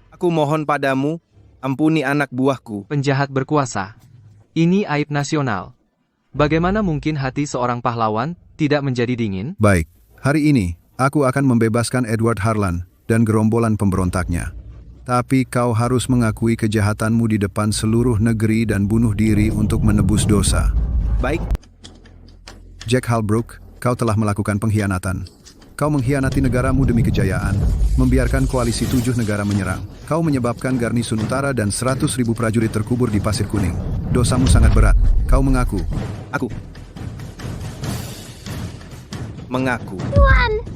Speaker 1: Aku mohon padamu, ampuni anak buahku.
Speaker 8: Penjahat berkuasa. Ini aib nasional. Bagaimana mungkin hati seorang pahlawan tidak menjadi dingin?
Speaker 9: Baik, hari ini, aku akan membebaskan Edward Harlan dan gerombolan pemberontaknya. Tapi kau harus mengakui kejahatanmu di depan seluruh negeri dan bunuh diri untuk menebus dosa.
Speaker 1: Baik,
Speaker 9: Jack Halbrook, kau telah melakukan pengkhianatan. Kau mengkhianati negaramu demi kejayaan, membiarkan koalisi 7 negara menyerang. Kau menyebabkan garnisun utara dan 100.000 prajurit terkubur di Pasir Kuning. Dosamu sangat berat. Kau mengaku.
Speaker 1: aku mengaku.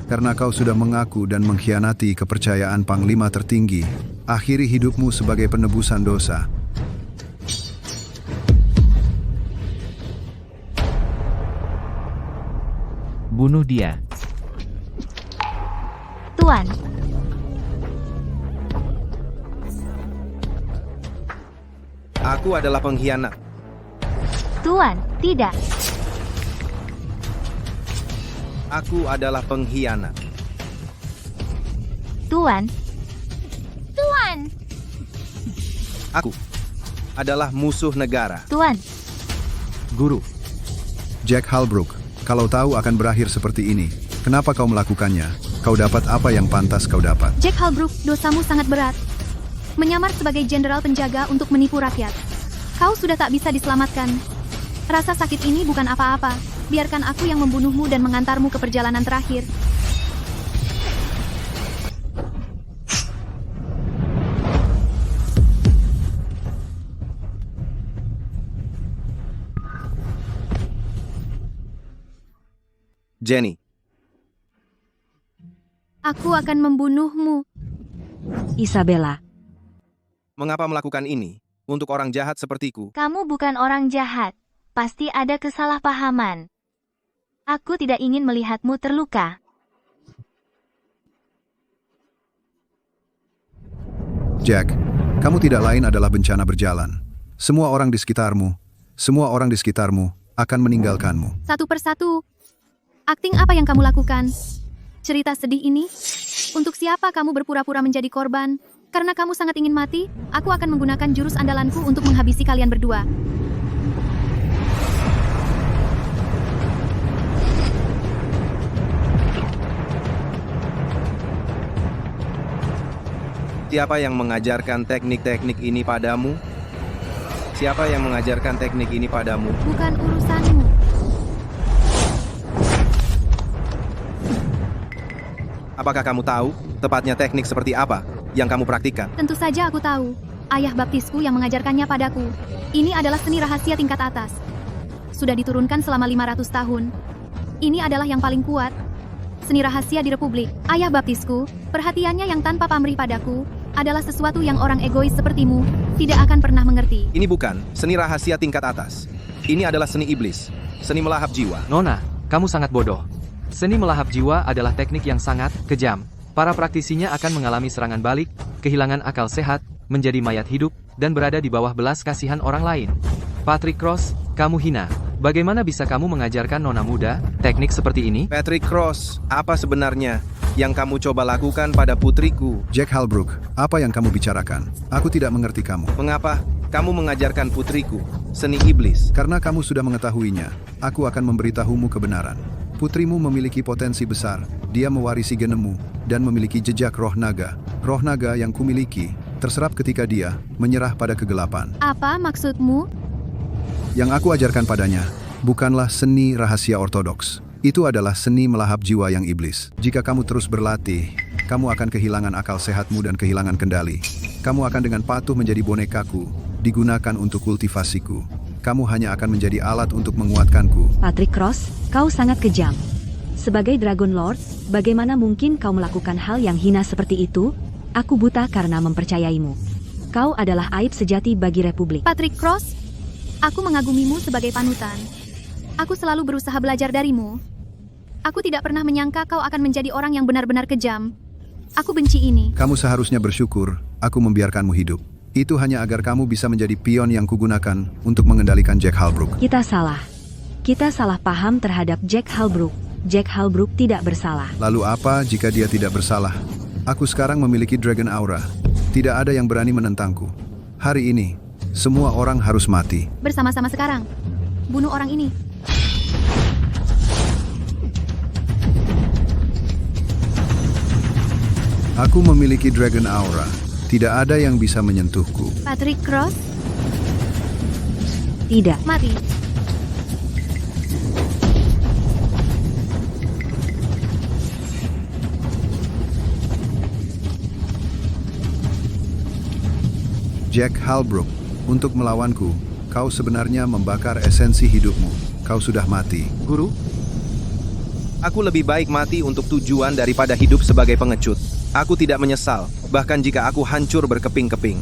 Speaker 9: Karena kau sudah mengaku dan mengkhianati kepercayaan Panglima tertinggi, akhiri hidupmu sebagai penebusan dosa.
Speaker 2: Bunuh dia.
Speaker 5: Tuan.
Speaker 1: Aku adalah pengkhianat.
Speaker 5: Tuan, tidak.
Speaker 1: Aku adalah pengkhianat.
Speaker 5: Tuan.
Speaker 1: Aku adalah musuh negara.
Speaker 5: Tuan.
Speaker 8: Guru,
Speaker 9: Jack Halbrook, kalau tahu akan berakhir seperti ini, kenapa kau melakukannya? Kau dapat apa yang pantas kau dapat.
Speaker 6: Jack Halbrook, dosamu sangat berat. Menyamar sebagai jenderal penjaga untuk menipu rakyat. Kau sudah tak bisa diselamatkan. Rasa sakit ini bukan apa-apa. Biarkan aku yang membunuhmu dan mengantarmu ke perjalanan terakhir.
Speaker 1: Jenny,
Speaker 6: Aku akan membunuhmu.
Speaker 10: Isabella,
Speaker 1: mengapa melakukan ini? Untuk orang jahat sepertiku.
Speaker 5: Kamu bukan orang jahat. Pasti ada kesalahpahaman. Aku tidak ingin melihatmu terluka.
Speaker 9: Jack, kamu tidak lain adalah bencana berjalan. Semua orang di sekitarmu akan meninggalkanmu.
Speaker 6: Satu persatu. Akting apa yang kamu lakukan? Cerita sedih ini? Untuk siapa kamu berpura-pura menjadi korban? Karena kamu sangat ingin mati, aku akan menggunakan jurus andalanku untuk menghabisi kalian berdua.
Speaker 1: Siapa yang mengajarkan teknik-teknik ini padamu? Siapa yang mengajarkan teknik ini padamu?
Speaker 6: Bukan urusanmu.
Speaker 1: Apakah kamu tahu tepatnya teknik seperti apa yang kamu praktikkan?
Speaker 6: Tentu saja aku tahu. Ayah baptisku yang mengajarkannya padaku. Ini adalah seni rahasia tingkat atas. Sudah diturunkan selama 500 tahun. Ini adalah yang paling kuat. Seni rahasia di Republik. Ayah baptisku, perhatiannya yang tanpa pamrih padaku, adalah sesuatu yang orang egois sepertimu tidak akan pernah mengerti.
Speaker 1: Ini bukan seni rahasia tingkat atas. Ini adalah seni iblis. Seni melahap jiwa.
Speaker 8: Nona, kamu sangat bodoh. Seni melahap jiwa adalah teknik yang sangat kejam. Para praktisinya akan mengalami serangan balik, kehilangan akal sehat, menjadi mayat hidup, dan berada di bawah belas kasihan orang lain. Patrick Cross, kamu hina. Bagaimana bisa kamu mengajarkan nona muda teknik seperti ini?
Speaker 1: Patrick Cross, apa sebenarnya yang kamu coba lakukan pada putriku?
Speaker 9: Jack Halbrook, apa yang kamu bicarakan? Aku tidak mengerti kamu.
Speaker 1: Mengapa kamu mengajarkan putriku seni iblis?
Speaker 9: Karena kamu sudah mengetahuinya, aku akan memberitahumu kebenaran. Putrimu memiliki potensi besar. Dia mewarisi genemu dan memiliki jejak roh naga. Roh naga yang kumiliki terserap ketika dia menyerah pada kegelapan.
Speaker 6: Apa maksudmu?
Speaker 9: Yang aku ajarkan padanya bukanlah seni rahasia ortodoks. Itu adalah seni melahap jiwa yang iblis. Jika kamu terus berlatih, kamu akan kehilangan akal sehatmu dan kehilangan kendali. Kamu akan dengan patuh menjadi bonekaku, digunakan untuk kultivasiku. Kamu hanya akan menjadi alat untuk menguatkanku.
Speaker 10: Patrick Cross, kau sangat kejam. Sebagai Dragon Lord, bagaimana mungkin kau melakukan hal yang hina seperti itu? Aku buta karena mempercayaimu. Kau adalah aib sejati bagi Republik.
Speaker 6: Patrick Cross, aku mengagumimu sebagai panutan. Aku selalu berusaha belajar darimu. Aku tidak pernah menyangka kau akan menjadi orang yang benar-benar kejam. Aku benci ini.
Speaker 9: Kamu seharusnya bersyukur aku membiarkanmu hidup. Itu hanya agar kamu bisa menjadi pion yang kugunakan untuk mengendalikan Jack Halbrook.
Speaker 10: Kita salah. Kita salah paham terhadap Jack Halbrook. Jack Halbrook tidak bersalah.
Speaker 9: Lalu apa jika dia tidak bersalah? Aku sekarang memiliki Dragon Aura. Tidak ada yang berani menentangku. Hari ini, semua orang harus mati.
Speaker 6: Bersama-sama sekarang. Bunuh orang ini.
Speaker 9: Aku memiliki Dragon Aura. Tidak ada yang bisa menyentuhku.
Speaker 6: Patrick Cross,
Speaker 10: Tidak.
Speaker 6: mati.
Speaker 9: Jack Halbrook, untuk melawanku, kau sebenarnya membakar esensi hidupmu. Kau sudah mati.
Speaker 1: Guru, aku lebih baik mati untuk tujuan daripada hidup sebagai pengecut. Aku tidak menyesal, bahkan jika aku hancur berkeping-keping.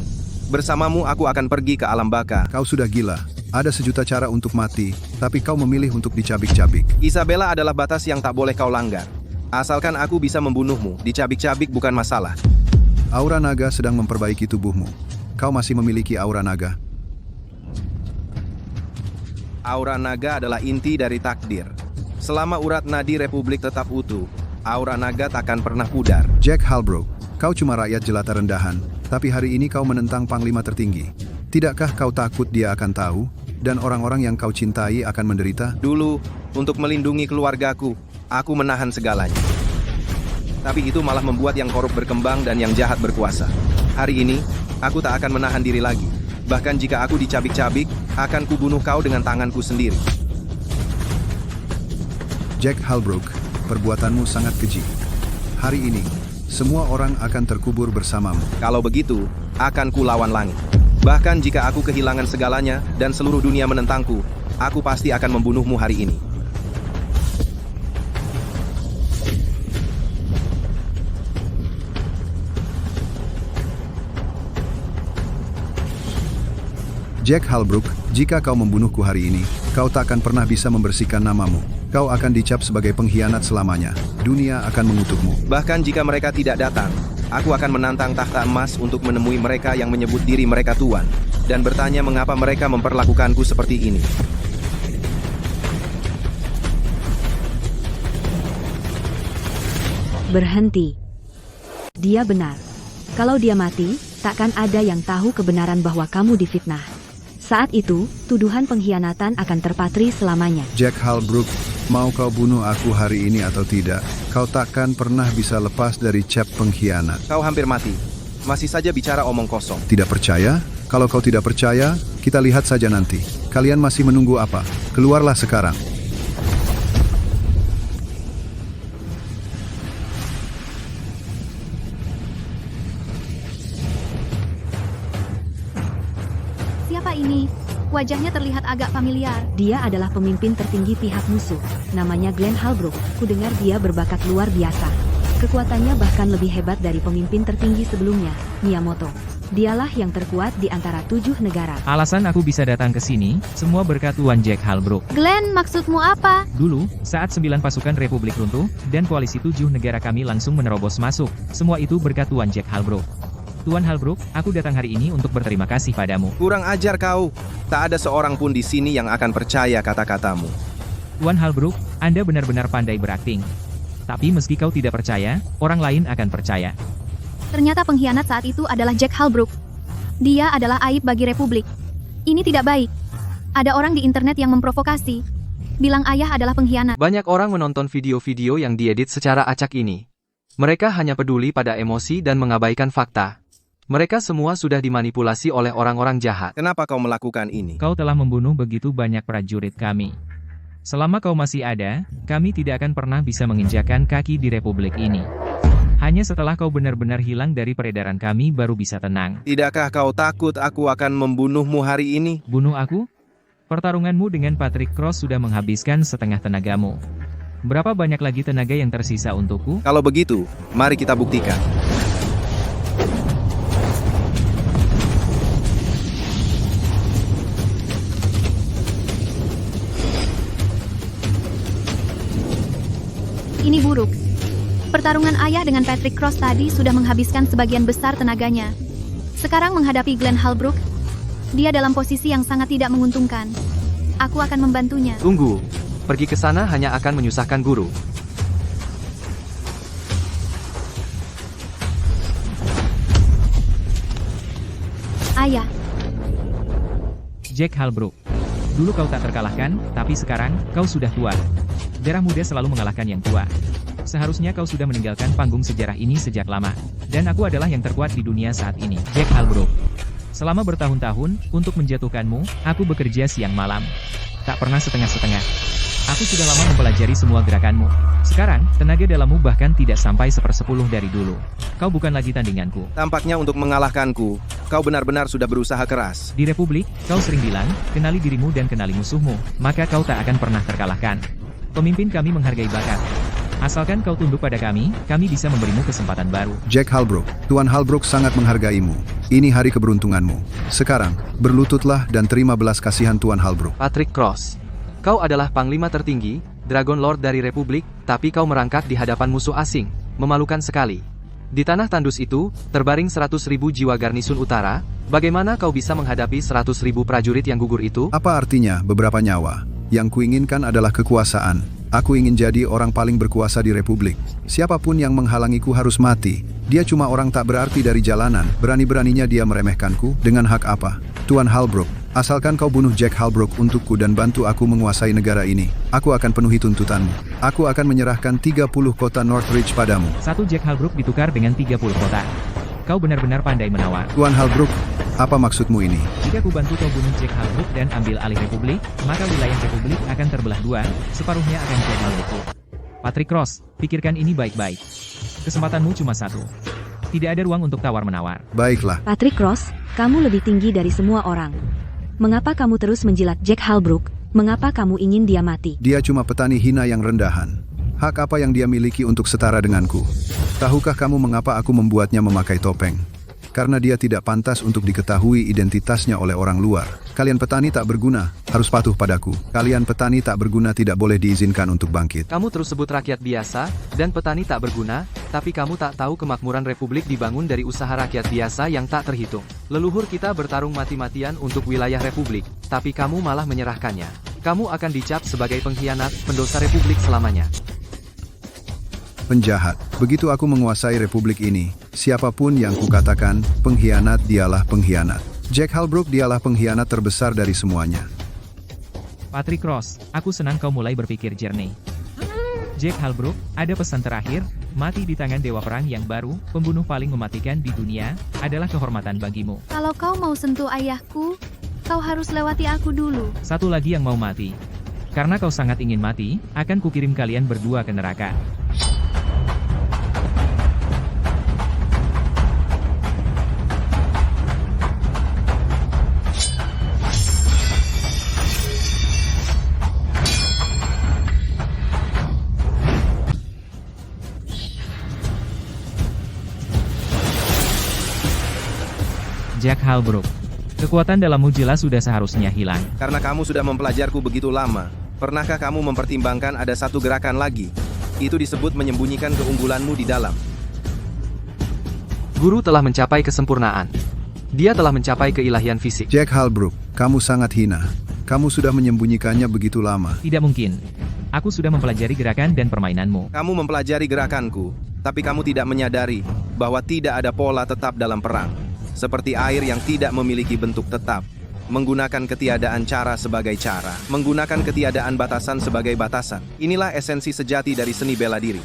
Speaker 1: Bersamamu aku akan pergi ke alam baka.
Speaker 9: Kau sudah gila. Ada sejuta cara untuk mati, tapi kau memilih untuk dicabik-cabik.
Speaker 1: Isabella adalah batas yang tak boleh kau langgar. Asalkan aku bisa membunuhmu, dicabik-cabik bukan masalah.
Speaker 9: Aura naga sedang memperbaiki tubuhmu. Kau masih memiliki aura naga.
Speaker 1: Aura naga adalah inti dari takdir. Selama urat nadi Republik tetap utuh, aura naga takkan pernah pudar.
Speaker 9: Jack Halbrook, kau cuma rakyat jelata rendahan, tapi hari ini kau menentang panglima tertinggi. Tidakkah kau takut dia akan tahu, dan orang-orang yang kau cintai akan menderita?
Speaker 1: Dulu, untuk melindungi keluargaku, aku menahan segalanya. Tapi itu malah membuat yang korup berkembang dan yang jahat berkuasa. Hari ini, aku tak akan menahan diri lagi. Bahkan jika aku dicabik-cabik, akan kubunuh kau dengan tanganku sendiri.
Speaker 9: Jack Halbrook, perbuatanmu sangat keji. Hari ini, semua orang akan terkubur bersamamu.
Speaker 1: Kalau begitu, akan kulawan langit. Bahkan jika aku kehilangan segalanya dan seluruh dunia menentangku, aku pasti akan membunuhmu hari ini.
Speaker 9: Jack Halbrook, jika kau membunuhku hari ini, kau tak akan pernah bisa membersihkan namamu. Kau akan dicap sebagai pengkhianat selamanya. Dunia akan mengutukmu.
Speaker 1: Bahkan jika mereka tidak datang, aku akan menantang tahta emas untuk menemui mereka yang menyebut diri mereka tuan, dan bertanya mengapa mereka memperlakukanku seperti ini.
Speaker 10: Berhenti. Dia benar. Kalau dia mati, takkan ada yang tahu kebenaran bahwa kamu difitnah. Saat itu, tuduhan pengkhianatan akan terpatri selamanya.
Speaker 9: Jack Halbrook, mau kau bunuh aku hari ini atau tidak, kau takkan pernah bisa lepas dari cap pengkhianat.
Speaker 1: Kau hampir mati. Masih saja bicara omong kosong.
Speaker 9: Tidak percaya? Kalau kau tidak percaya, kita lihat saja nanti. Kalian masih menunggu apa? Keluarlah sekarang.
Speaker 6: Siapa ini? Wajahnya terlihat agak familiar.
Speaker 10: Dia adalah pemimpin tertinggi pihak musuh. Namanya Glenn Halbrook. Kudengar dia berbakat luar biasa. Kekuatannya bahkan lebih hebat dari pemimpin tertinggi sebelumnya, Miyamoto. Dialah yang terkuat di antara 7 negara.
Speaker 2: Alasan aku bisa datang ke sini, semua berkat Tuan Jack Halbrook.
Speaker 6: Glenn, maksudmu apa?
Speaker 2: Dulu, saat 9 pasukan Republik runtuh, dan koalisi 7 negara kami langsung menerobos masuk, semua itu berkat Tuan Jack Halbrook. Tuan Halbrook, aku datang hari ini untuk berterima kasih padamu.
Speaker 1: Kurang ajar kau. Tak ada seorang pun di sini yang akan percaya kata-katamu.
Speaker 2: Tuan Halbrook, Anda benar-benar pandai berakting. Tapi meski kau tidak percaya, orang lain akan percaya.
Speaker 6: Ternyata pengkhianat saat itu adalah Jack Halbrook. Dia adalah aib bagi Republik. Ini tidak baik. Ada orang di internet yang memprovokasi. bilang ayah adalah pengkhianat.
Speaker 8: Banyak orang menonton video-video yang diedit secara acak ini. Mereka hanya peduli pada emosi dan mengabaikan fakta. Mereka semua sudah dimanipulasi oleh orang-orang jahat.
Speaker 1: Kenapa kau melakukan ini?
Speaker 2: Kau telah membunuh begitu banyak prajurit kami. Selama kau masih ada, kami tidak akan pernah bisa menginjakan kaki di republik ini. Hanya setelah kau benar-benar hilang dari peredaran kami baru bisa tenang.
Speaker 1: Tidakkah kau takut aku akan membunuhmu hari ini?
Speaker 2: Bunuh aku? Pertarunganmu dengan Patrick Cross sudah menghabiskan setengah tenagamu. Berapa banyak lagi tenaga yang tersisa untukku?
Speaker 1: Kalau begitu, mari kita buktikan.
Speaker 6: Ini buruk. Pertarungan ayah dengan Patrick Cross tadi sudah menghabiskan sebagian besar tenaganya. Sekarang menghadapi Glenn Halbrook, dia dalam posisi yang sangat tidak menguntungkan. Aku akan membantunya.
Speaker 8: Tunggu, pergi ke sana hanya akan menyusahkan guru.
Speaker 6: Ayah,
Speaker 2: Jack Halbrook. Dulu kau tak terkalahkan, tapi sekarang, kau sudah tua. Darah muda selalu mengalahkan yang tua. Seharusnya kau sudah meninggalkan panggung sejarah ini sejak lama. Dan aku adalah yang terkuat di dunia saat ini, Jack Halbrook. Selama bertahun-tahun, untuk menjatuhkanmu, aku bekerja siang malam. Tak pernah setengah-setengah. Aku sudah lama mempelajari semua gerakanmu. Sekarang, tenaga dalammu bahkan tidak sampai 1/10 dari dulu. Kau bukan lagi tandinganku.
Speaker 1: Tampaknya untuk mengalahkanku, kau benar-benar sudah berusaha keras.
Speaker 2: Di Republik, kau sering bilang, kenali dirimu dan kenali musuhmu, maka kau tak akan pernah terkalahkan. Pemimpin kami menghargai bakat. Asalkan kau tunduk pada kami bisa memberimu kesempatan baru.
Speaker 9: Jack Halbrook, Tuan Halbrook sangat menghargaimu. Ini hari keberuntunganmu. Sekarang, berlututlah dan terima belas kasihan Tuan Halbrook.
Speaker 8: Patrick Cross. Kau adalah panglima tertinggi, Dragon Lord dari Republik, tapi kau merangkak di hadapan musuh asing. Memalukan sekali. Di tanah tandus itu, terbaring 100.000 jiwa garnisun utara. Bagaimana kau bisa menghadapi 100.000 prajurit yang gugur itu?
Speaker 9: Apa artinya beberapa nyawa? Yang kuinginkan adalah kekuasaan. Aku ingin jadi orang paling berkuasa di Republik. Siapapun yang menghalangiku harus mati. Dia cuma orang tak berarti dari jalanan. Berani-beraninya dia meremehkanku. Dengan hak apa? Tuan Halbrook, asalkan kau bunuh Jack Halbrook untukku dan bantu aku menguasai negara ini, aku akan penuhi tuntutanmu. Aku akan menyerahkan 30 kota Northridge padamu.
Speaker 2: 1 Jack Halbrook ditukar dengan 30 kota. Kau benar-benar pandai menawar.
Speaker 9: Tuan Halbrook, apa maksudmu ini?
Speaker 2: Jika ku bantu kau bunuh Jack Halbrook dan ambil alih Republik, maka wilayah Republik akan terbelah dua, separuhnya akan jadi milikku. Patrick Cross, pikirkan ini baik-baik. Kesempatanmu cuma satu. Tidak ada ruang untuk tawar-menawar.
Speaker 9: Baiklah.
Speaker 10: Patrick Cross, kamu lebih tinggi dari semua orang. Mengapa kamu terus menjilat Jack Halbrook? Mengapa kamu ingin dia mati?
Speaker 9: Dia cuma petani hina yang rendahan. Hak apa yang dia miliki untuk setara denganku? Tahukah kamu mengapa aku membuatnya memakai topeng? Karena dia tidak pantas untuk diketahui identitasnya oleh orang luar. Kalian petani tak berguna, harus patuh padaku. Kalian petani tak berguna tidak boleh diizinkan untuk bangkit.
Speaker 8: Kamu terus sebut rakyat biasa, dan petani tak berguna, tapi kamu tak tahu kemakmuran Republik dibangun dari usaha rakyat biasa yang tak terhitung. Leluhur kita bertarung mati-matian untuk wilayah Republik, tapi kamu malah menyerahkannya. Kamu akan dicap sebagai pengkhianat, pendosa Republik selamanya.
Speaker 9: Penjahat. Begitu aku menguasai Republik ini, siapapun yang kukatakan pengkhianat dialah pengkhianat. Jack Halbrook dialah pengkhianat terbesar dari semuanya.
Speaker 2: Patrick Cross, aku senang kau mulai berpikir jernih. Jack Halbrook, ada pesan terakhir, mati di tangan Dewa Perang yang baru, pembunuh paling mematikan di dunia, adalah kehormatan bagimu.
Speaker 6: kalau kau mau sentuh ayahku, kau harus lewati aku dulu.
Speaker 2: Satu lagi yang mau mati. Karena kau sangat ingin mati, akan kukirim kalian berdua ke neraka. Jack Halbrook. Kekuatan dalammu jelas sudah seharusnya hilang.
Speaker 1: Karena kamu sudah mempelajarku begitu lama, pernahkah kamu mempertimbangkan ada satu gerakan lagi? Itu disebut menyembunyikan keunggulanmu di dalam.
Speaker 8: Guru telah mencapai kesempurnaan. Dia telah mencapai keilahian fisik.
Speaker 9: Jack Halbrook, kamu sangat hina. Kamu sudah menyembunyikannya begitu lama.
Speaker 2: Tidak mungkin. Aku sudah mempelajari gerakan dan permainanmu.
Speaker 1: Kamu mempelajari gerakanku, tapi kamu tidak menyadari bahwa tidak ada pola tetap dalam perang. Seperti air yang tidak memiliki bentuk tetap. Menggunakan ketiadaan cara sebagai cara. Menggunakan ketiadaan batasan sebagai batasan. Inilah esensi sejati dari seni bela diri.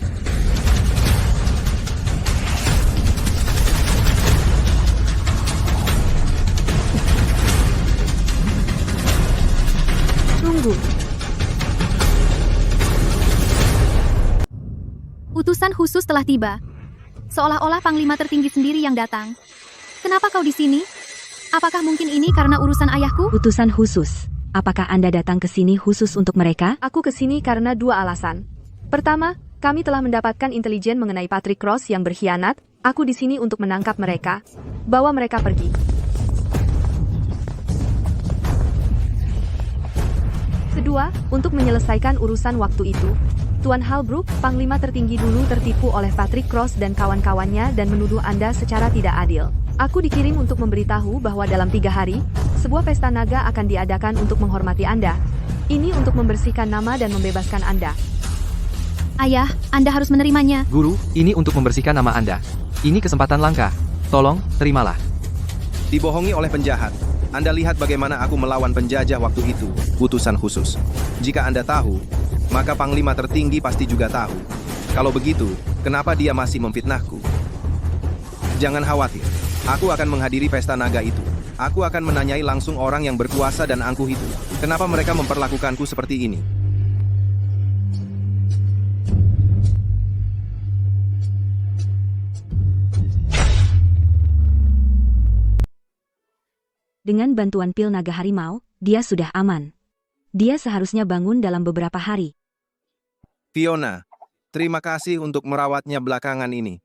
Speaker 3: Tunggu.
Speaker 6: Utusan khusus telah tiba. Seolah-olah panglima tertinggi sendiri yang datang. Kenapa kau di sini? Apakah mungkin ini karena urusan ayahku?
Speaker 10: Utusan khusus. Apakah Anda datang ke sini khusus untuk mereka?
Speaker 3: Aku ke sini karena dua alasan. Pertama, kami telah mendapatkan intelijen mengenai Patrick Ross yang berkhianat. Aku di sini untuk menangkap mereka. Bawa mereka pergi. Kedua, untuk menyelesaikan urusan waktu itu. Tuan Halbrook, Panglima tertinggi dulu tertipu oleh Patrick Ross dan kawan-kawannya dan menuduh Anda secara tidak adil. Aku dikirim untuk memberitahu bahwa dalam 3 hari, sebuah pesta naga akan diadakan untuk menghormati Anda. Ini untuk membersihkan nama dan membebaskan Anda.
Speaker 6: Ayah, Anda harus menerimanya.
Speaker 8: Guru, ini untuk membersihkan nama Anda. Ini kesempatan langka. Tolong, terimalah.
Speaker 1: Dibohongi oleh penjahat. Anda lihat bagaimana aku melawan penjajah waktu itu. Utusan khusus. Jika Anda tahu, maka Panglima tertinggi pasti juga tahu. Kalau begitu, kenapa dia masih memfitnahku? Jangan khawatir. Aku akan menghadiri pesta naga itu. Aku akan menanyai langsung orang yang berkuasa dan angkuh itu. Kenapa mereka memperlakukanku seperti ini?
Speaker 10: Dengan bantuan pil naga harimau, dia sudah aman. Dia seharusnya bangun dalam beberapa hari.
Speaker 1: Fiona, terima kasih untuk merawatnya belakangan ini.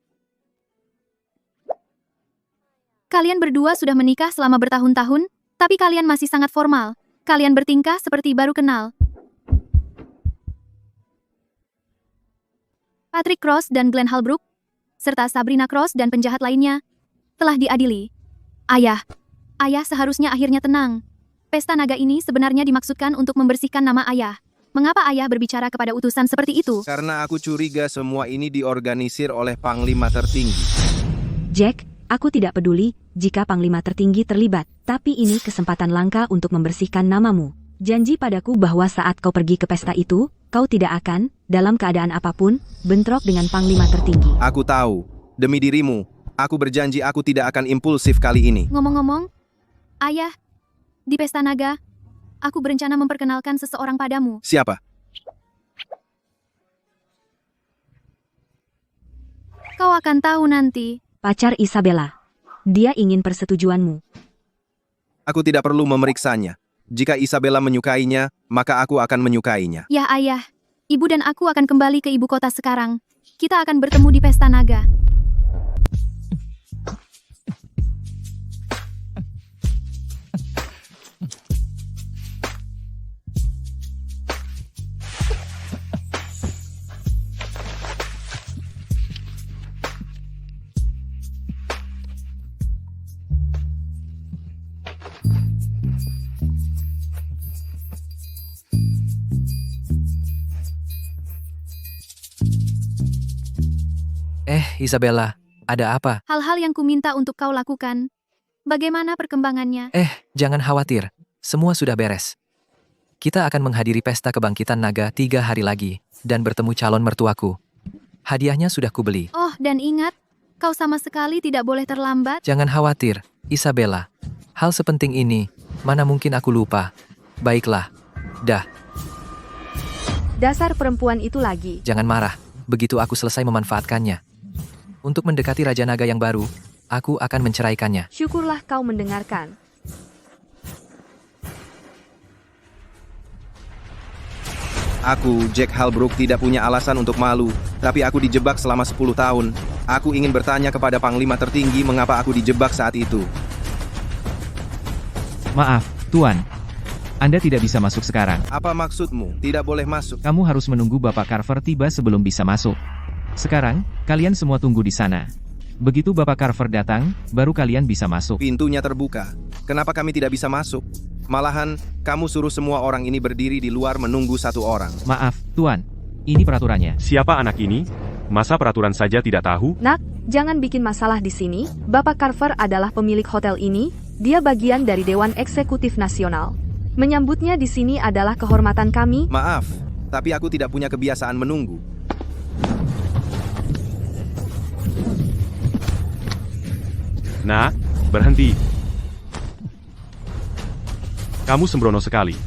Speaker 6: Kalian berdua sudah menikah selama bertahun-tahun, tapi kalian masih sangat formal. Kalian bertingkah seperti baru kenal. Patrick Ross dan Glenn Halbrook, serta Sabrina Cross dan penjahat lainnya, telah diadili. Ayah seharusnya akhirnya tenang. Pesta naga ini sebenarnya dimaksudkan untuk membersihkan nama ayah. Mengapa ayah berbicara kepada utusan seperti itu?
Speaker 1: Karena aku curiga semua ini diorganisir oleh Panglima tertinggi.
Speaker 10: Jack, aku tidak peduli jika Panglima tertinggi terlibat, tapi ini kesempatan langka untuk membersihkan namamu. Janji padaku bahwa saat kau pergi ke pesta itu, kau tidak akan, dalam keadaan apapun, bentrok dengan Panglima tertinggi.
Speaker 1: Aku tahu. Demi dirimu, aku berjanji aku tidak akan impulsif kali ini.
Speaker 6: Ngomong-ngomong, Ayah, di pesta naga, aku berencana memperkenalkan seseorang padamu.
Speaker 1: Siapa?
Speaker 6: Kau akan tahu nanti.
Speaker 10: Pacar Isabella. Dia ingin persetujuanmu.
Speaker 1: Aku tidak perlu memeriksanya. Jika Isabella menyukainya, maka aku akan menyukainya.
Speaker 6: Ya ayah, ibu dan aku akan kembali ke ibu kota sekarang. Kita akan bertemu di pesta naga.
Speaker 8: Isabella, ada apa?
Speaker 6: Hal-hal yang kuminta untuk kau lakukan. Bagaimana perkembangannya?
Speaker 8: Jangan khawatir. Semua sudah beres. Kita akan menghadiri pesta kebangkitan naga 3 hari lagi, dan bertemu calon mertuaku. Hadiahnya sudah kubeli.
Speaker 6: Oh, dan ingat, kau sama sekali tidak boleh terlambat.
Speaker 8: Jangan khawatir, Isabella. Hal sepenting ini, mana mungkin aku lupa. Baiklah. Dah.
Speaker 3: Dasar perempuan itu lagi.
Speaker 8: Jangan marah. Begitu aku selesai memanfaatkannya. Untuk mendekati Raja Naga yang baru, aku akan menceraikannya.
Speaker 3: Syukurlah kau mendengarkan.
Speaker 1: Aku, Jack Halbrook, tidak punya alasan untuk malu, tapi aku dijebak selama 10 tahun. Aku ingin bertanya kepada Panglima tertinggi mengapa aku dijebak saat itu.
Speaker 2: Maaf, Tuan. Anda tidak bisa masuk sekarang.
Speaker 1: Apa maksudmu? Tidak boleh masuk.
Speaker 2: Kamu harus menunggu Bapak Carver tiba sebelum bisa masuk. Sekarang, kalian semua tunggu di sana. Begitu Bapak Carver datang, baru kalian bisa masuk.
Speaker 1: Pintunya terbuka. Kenapa kami tidak bisa masuk? Malahan, kamu suruh semua orang ini berdiri di luar menunggu satu orang.
Speaker 2: Maaf, Tuan. Ini peraturannya.
Speaker 4: Siapa anak ini? Masa peraturan saja tidak tahu?
Speaker 3: Nak, jangan bikin masalah di sini. Bapak Carver adalah pemilik hotel ini. dia bagian dari Dewan Eksekutif Nasional. Menyambutnya di sini adalah kehormatan kami.
Speaker 1: Maaf, tapi aku tidak punya kebiasaan menunggu.
Speaker 4: Nak, berhenti. Kamu sembrono sekali.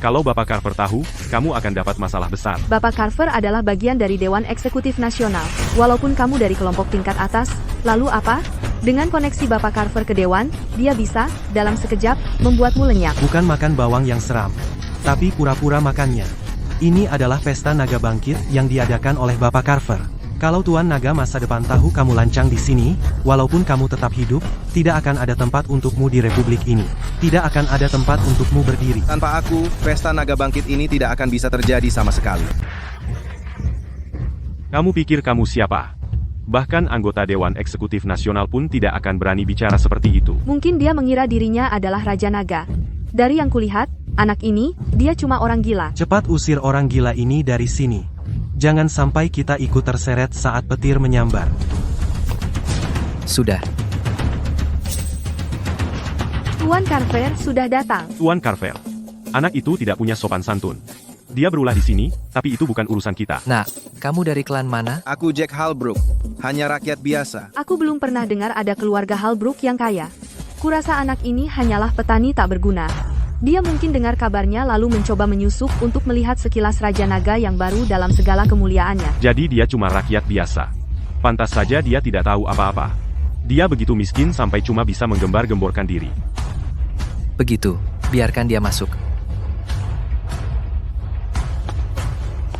Speaker 4: Kalau Bapak Carver tahu, kamu akan dapat masalah besar.
Speaker 3: Bapak Carver adalah bagian dari Dewan Eksekutif Nasional. Walaupun kamu dari kelompok tingkat atas, lalu apa? Dengan koneksi Bapak Carver ke Dewan, dia bisa, dalam sekejap, membuatmu lenyap.
Speaker 7: Bukan makan bawang yang seram, tapi pura-pura makannya. Ini adalah pesta naga bangkit yang diadakan oleh Bapak Carver. Kalau Tuan Naga masa depan tahu kamu lancang di sini, walaupun kamu tetap hidup, tidak akan ada tempat untukmu di republik ini. Tidak akan ada tempat untukmu berdiri.
Speaker 1: Tanpa aku, pesta naga bangkit ini tidak akan bisa terjadi sama sekali.
Speaker 4: Kamu pikir kamu siapa? Bahkan anggota Dewan Eksekutif Nasional pun tidak akan berani bicara seperti itu.
Speaker 3: Mungkin dia mengira dirinya adalah Raja Naga. Dari yang kulihat, anak ini, dia cuma orang gila.
Speaker 7: Cepat usir orang gila ini dari sini. Jangan sampai kita ikut terseret saat petir menyambar.
Speaker 8: Sudah.
Speaker 3: Tuan Carver sudah datang.
Speaker 4: Tuan Carver, anak itu tidak punya sopan santun. Dia berulah di sini, tapi itu bukan urusan kita.
Speaker 8: Nak, kamu dari klan mana?
Speaker 1: Aku Jack Halbrook, hanya rakyat biasa.
Speaker 3: Aku belum pernah dengar ada keluarga Halbrook yang kaya. Kurasa anak ini hanyalah petani tak berguna. Dia mungkin dengar kabarnya lalu mencoba menyusup untuk melihat sekilas Raja Naga yang baru dalam segala kemuliaannya.
Speaker 4: Jadi dia cuma rakyat biasa. Pantas saja dia tidak tahu apa-apa. Dia begitu miskin sampai cuma bisa menggembar-gemborkan diri.
Speaker 8: Begitu, biarkan dia masuk.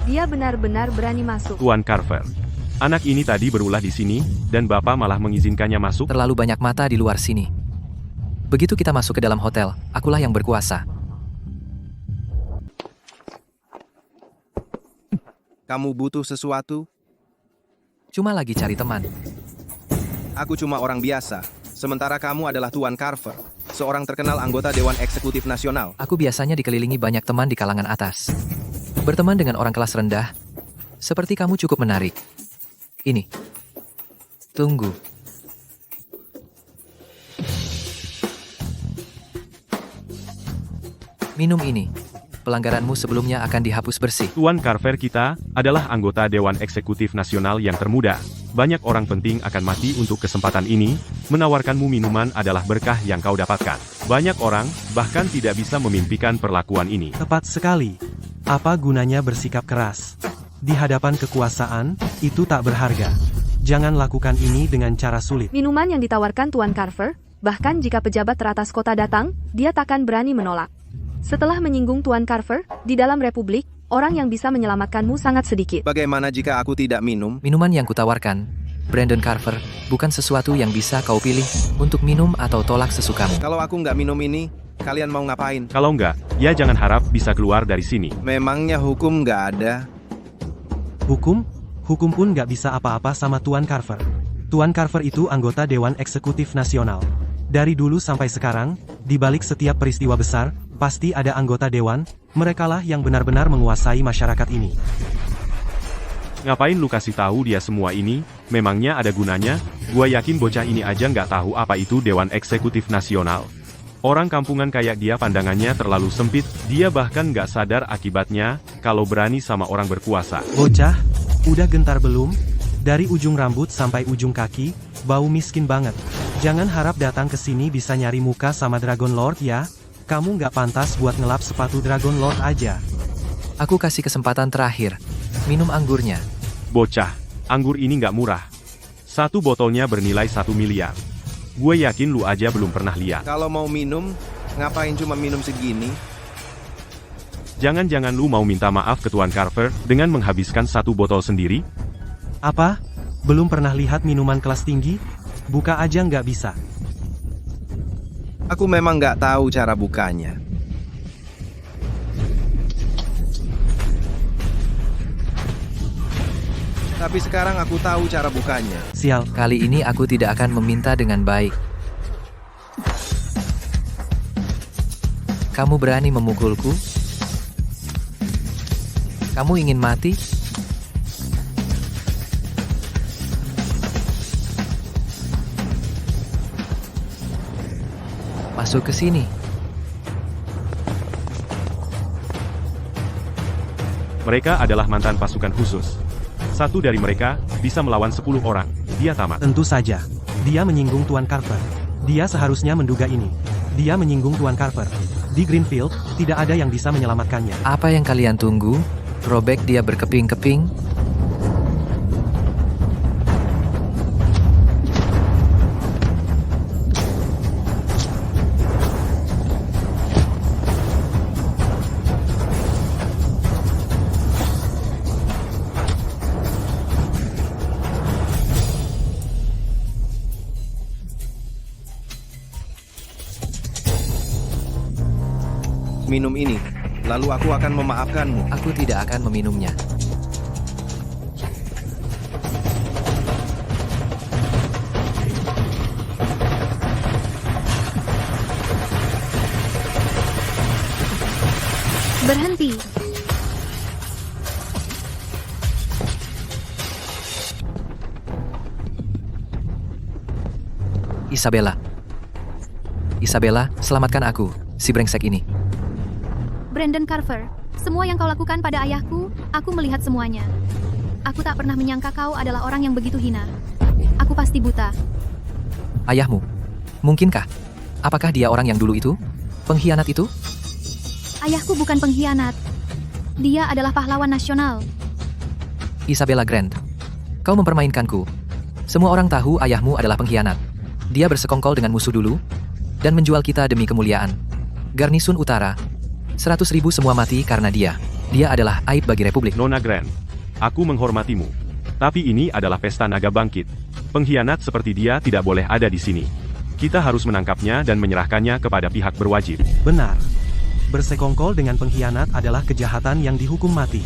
Speaker 3: Dia benar-benar berani masuk.
Speaker 4: Tuan Carver, anak ini tadi berulah di sini, dan Bapak malah mengizinkannya masuk.
Speaker 8: Terlalu banyak mata di luar sini. Begitu kita masuk ke dalam hotel, akulah yang berkuasa.
Speaker 1: Kamu butuh sesuatu?
Speaker 8: Cuma lagi cari teman.
Speaker 1: Aku cuma orang biasa, sementara kamu adalah Tuan Carver, seorang terkenal anggota Dewan Eksekutif Nasional.
Speaker 8: Aku biasanya dikelilingi banyak teman di kalangan atas. Berteman dengan orang kelas rendah, seperti kamu cukup menarik. Ini. Tunggu. Minum ini. Pelanggaranmu sebelumnya akan dihapus bersih.
Speaker 4: Tuan Carver kita adalah anggota Dewan Eksekutif Nasional yang termuda. Banyak orang penting akan mati untuk kesempatan ini. Menawarkanmu minuman adalah berkah yang kau dapatkan. Banyak orang bahkan tidak bisa memimpikan perlakuan ini.
Speaker 7: Tepat sekali. Apa gunanya bersikap keras? Di hadapan kekuasaan, itu tak berharga. Jangan lakukan ini dengan cara sulit.
Speaker 3: Minuman yang ditawarkan Tuan Carver, bahkan jika pejabat teratas kota datang, dia takkan berani menolak. Setelah menyinggung Tuan Carver, di dalam Republik, orang yang bisa menyelamatkanmu sangat sedikit.
Speaker 1: Bagaimana jika aku tidak minum?
Speaker 8: Minuman yang kutawarkan, Brandon Carver, bukan sesuatu yang bisa kau pilih untuk minum atau tolak sesukamu.
Speaker 1: Kalau aku nggak minum ini, kalian mau ngapain?
Speaker 4: Kalau enggak, ya jangan harap bisa keluar dari sini.
Speaker 1: Memangnya hukum nggak ada?
Speaker 7: Hukum? Hukum pun nggak bisa apa-apa sama Tuan Carver. Tuan Carver itu anggota Dewan Eksekutif Nasional. Dari dulu sampai sekarang, di balik setiap peristiwa besar, pasti ada anggota dewan, merekalah yang benar-benar menguasai masyarakat ini.
Speaker 4: Ngapain lu kasih tahu dia semua ini? Memangnya ada gunanya? Gua yakin bocah ini aja nggak tahu apa itu Dewan Eksekutif Nasional. Orang kampungan kayak dia pandangannya terlalu sempit, dia bahkan nggak sadar akibatnya, kalau berani sama orang berkuasa.
Speaker 7: Bocah, udah gentar belum? Dari ujung rambut sampai ujung kaki, bau miskin banget. Jangan harap datang ke sini bisa nyari muka sama Dragon Lord ya. Kamu nggak pantas buat ngelap sepatu Dragon Lord aja.
Speaker 8: Aku kasih kesempatan terakhir. Minum anggurnya.
Speaker 4: Bocah, anggur ini nggak murah. Satu botolnya bernilai 1 miliar. Gue yakin lu aja belum pernah lihat.
Speaker 1: Kalau mau minum, ngapain cuma minum segini?
Speaker 4: Jangan-jangan lu mau minta maaf ke Tuan Carver dengan menghabiskan satu botol sendiri?
Speaker 7: Apa? Belum pernah lihat minuman kelas tinggi? Buka aja nggak bisa.
Speaker 1: Aku memang nggak tahu cara bukanya. Tapi sekarang aku tahu cara bukanya.
Speaker 7: Sial.
Speaker 8: Kali ini aku tidak akan meminta dengan baik. Kamu berani memukulku? Kamu ingin mati?
Speaker 11: Masuk ke sini.
Speaker 4: Mereka adalah mantan pasukan khusus. Satu dari mereka bisa melawan 10 orang. Dia tamat.
Speaker 7: Tentu saja. Dia menyinggung Tuan Carver. Dia seharusnya menduga ini. Dia menyinggung Tuan Carver. Di Greenfield, tidak ada yang bisa menyelamatkannya.
Speaker 11: Apa yang kalian tunggu? Robek dia berkeping-keping?
Speaker 1: Minum ini, lalu aku akan memaafkanmu.
Speaker 11: Aku tidak akan meminumnya.
Speaker 6: Berhenti.
Speaker 11: Isabella. Isabella, selamatkan aku, si brengsek ini.
Speaker 6: Brandon Carver, semua yang kau lakukan pada ayahku, aku melihat semuanya. Aku tak pernah menyangka kau adalah orang yang begitu hina. Aku pasti buta.
Speaker 11: Ayahmu? Mungkinkah? Apakah dia orang yang dulu itu? Pengkhianat itu?
Speaker 6: Ayahku bukan pengkhianat. Dia adalah pahlawan nasional.
Speaker 11: Isabella Grant, kau mempermainkanku. Semua orang tahu ayahmu adalah pengkhianat. Dia bersekongkol dengan musuh dulu, dan menjual kita demi kemuliaan. Garnison Utara, 100.000 semua mati karena dia. Dia adalah aib bagi Republik.
Speaker 4: Nona Grant, aku menghormatimu. Tapi ini adalah pesta naga bangkit. Pengkhianat seperti dia tidak boleh ada di sini. Kita harus menangkapnya dan menyerahkannya kepada pihak berwajib.
Speaker 7: Benar. Bersekongkol dengan pengkhianat adalah kejahatan yang dihukum mati.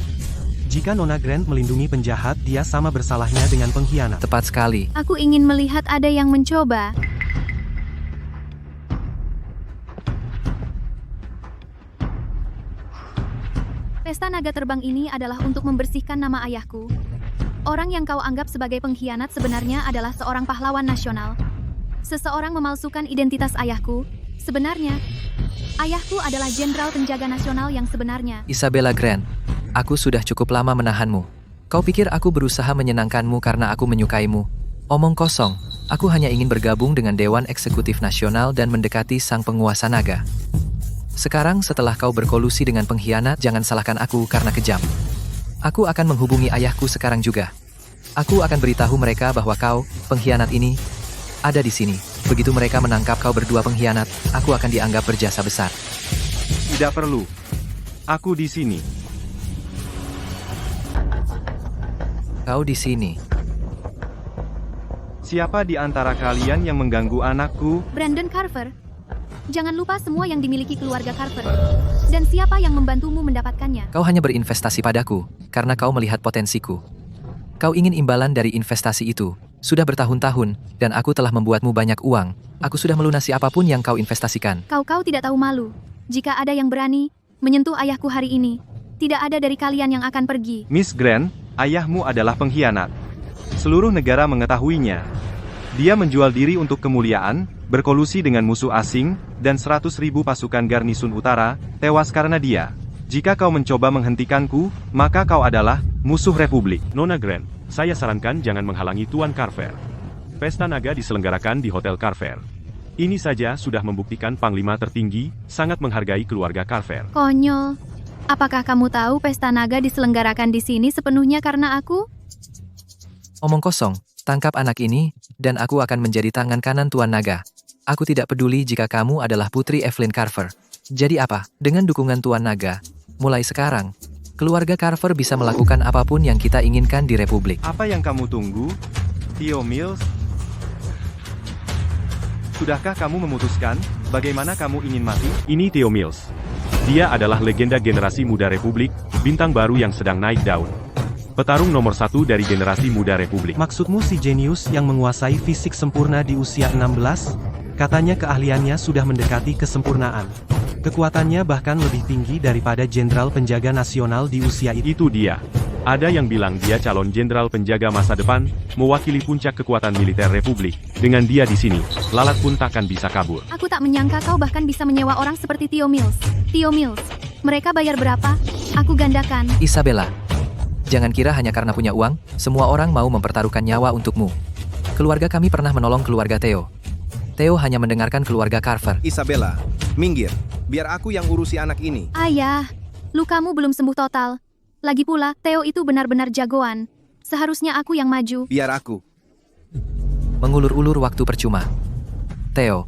Speaker 7: Jika Nona Grant melindungi penjahat, dia sama bersalahnya dengan pengkhianat.
Speaker 11: Tepat sekali.
Speaker 6: Aku ingin melihat ada yang mencoba. Pesta naga terbang ini adalah untuk membersihkan nama ayahku. Orang yang kau anggap sebagai pengkhianat sebenarnya adalah seorang pahlawan nasional. Seseorang memalsukan identitas ayahku. Sebenarnya, ayahku adalah jenderal penjaga nasional yang sebenarnya.
Speaker 11: Isabella Grant, aku sudah cukup lama menahanmu. Kau pikir aku berusaha menyenangkanmu karena aku menyukaimu? Omong kosong, aku hanya ingin bergabung dengan Dewan Eksekutif Nasional dan mendekati sang penguasa naga. Sekarang setelah kau berkolusi dengan pengkhianat, jangan salahkan aku karena kejam. Aku akan menghubungi ayahku sekarang juga. Aku akan beritahu mereka bahwa kau, pengkhianat ini, ada di sini. Begitu mereka menangkap kau berdua pengkhianat, aku akan dianggap berjasa besar.
Speaker 4: Tidak perlu. Aku di sini.
Speaker 11: Kau di sini.
Speaker 4: Siapa di antara kalian yang mengganggu anakku?
Speaker 6: Brandon Carver. Jangan lupa semua yang dimiliki keluarga Carver. Dan siapa yang membantumu mendapatkannya.
Speaker 11: Kau hanya berinvestasi padaku, karena kau melihat potensiku. Kau ingin imbalan dari investasi itu. Sudah bertahun-tahun, dan aku telah membuatmu banyak uang. Aku sudah melunasi apapun yang kau investasikan.
Speaker 6: Kau tidak tahu malu. Jika ada yang berani menyentuh ayahku hari ini, tidak ada dari kalian yang akan pergi.
Speaker 4: Miss Grant, ayahmu adalah pengkhianat. Seluruh negara mengetahuinya. Dia menjual diri untuk kemuliaan, berkolusi dengan musuh asing, dan 100.000 pasukan Garnison Utara tewas karena dia. Jika kau mencoba menghentikanku, maka kau adalah musuh Republik. Nona Grant, saya sarankan jangan menghalangi Tuan Carver. Pesta naga diselenggarakan di Hotel Carver. Ini saja sudah membuktikan Panglima tertinggi sangat menghargai keluarga Carver.
Speaker 6: Konyol. Apakah kamu tahu pesta naga diselenggarakan di sini sepenuhnya karena aku?
Speaker 11: Omong kosong. Tangkap anak ini, dan aku akan menjadi tangan kanan Tuan Naga. Aku tidak peduli jika kamu adalah Putri Evelyn Carver. Jadi apa? Dengan dukungan Tuan Naga, mulai sekarang, keluarga Carver bisa melakukan apapun yang kita inginkan di Republik.
Speaker 4: Apa yang kamu tunggu, Theo Mills? Sudahkah kamu memutuskan bagaimana kamu ingin mati? Ini Theo Mills. Dia adalah legenda generasi muda Republik, bintang baru yang sedang naik daun. Petarung nomor 1 dari generasi muda Republik.
Speaker 7: Maksudmu si jenius yang menguasai fisik sempurna di usia 16? Katanya keahliannya sudah mendekati kesempurnaan. Kekuatannya bahkan lebih tinggi daripada jenderal penjaga nasional di usia itu.
Speaker 4: Itu dia. Ada yang bilang dia calon jenderal penjaga masa depan, mewakili puncak kekuatan militer Republik. Dengan dia di sini, lalat pun takkan bisa kabur.
Speaker 6: Aku tak menyangka kau bahkan bisa menyewa orang seperti Theo Mills. Theo Mills, mereka bayar berapa? Aku gandakan.
Speaker 11: Isabella, jangan kira hanya karena punya uang, semua orang mau mempertaruhkan nyawa untukmu. Keluarga kami pernah menolong keluarga Theo. Theo hanya mendengarkan keluarga Carver.
Speaker 1: Isabella, minggir. Biar aku yang urusi anak ini.
Speaker 6: Ayah, lukamu belum sembuh total. Lagi pula, Theo itu benar-benar jagoan. Seharusnya aku yang maju.
Speaker 1: Biar aku.
Speaker 11: Mengulur-ulur waktu percuma. Theo,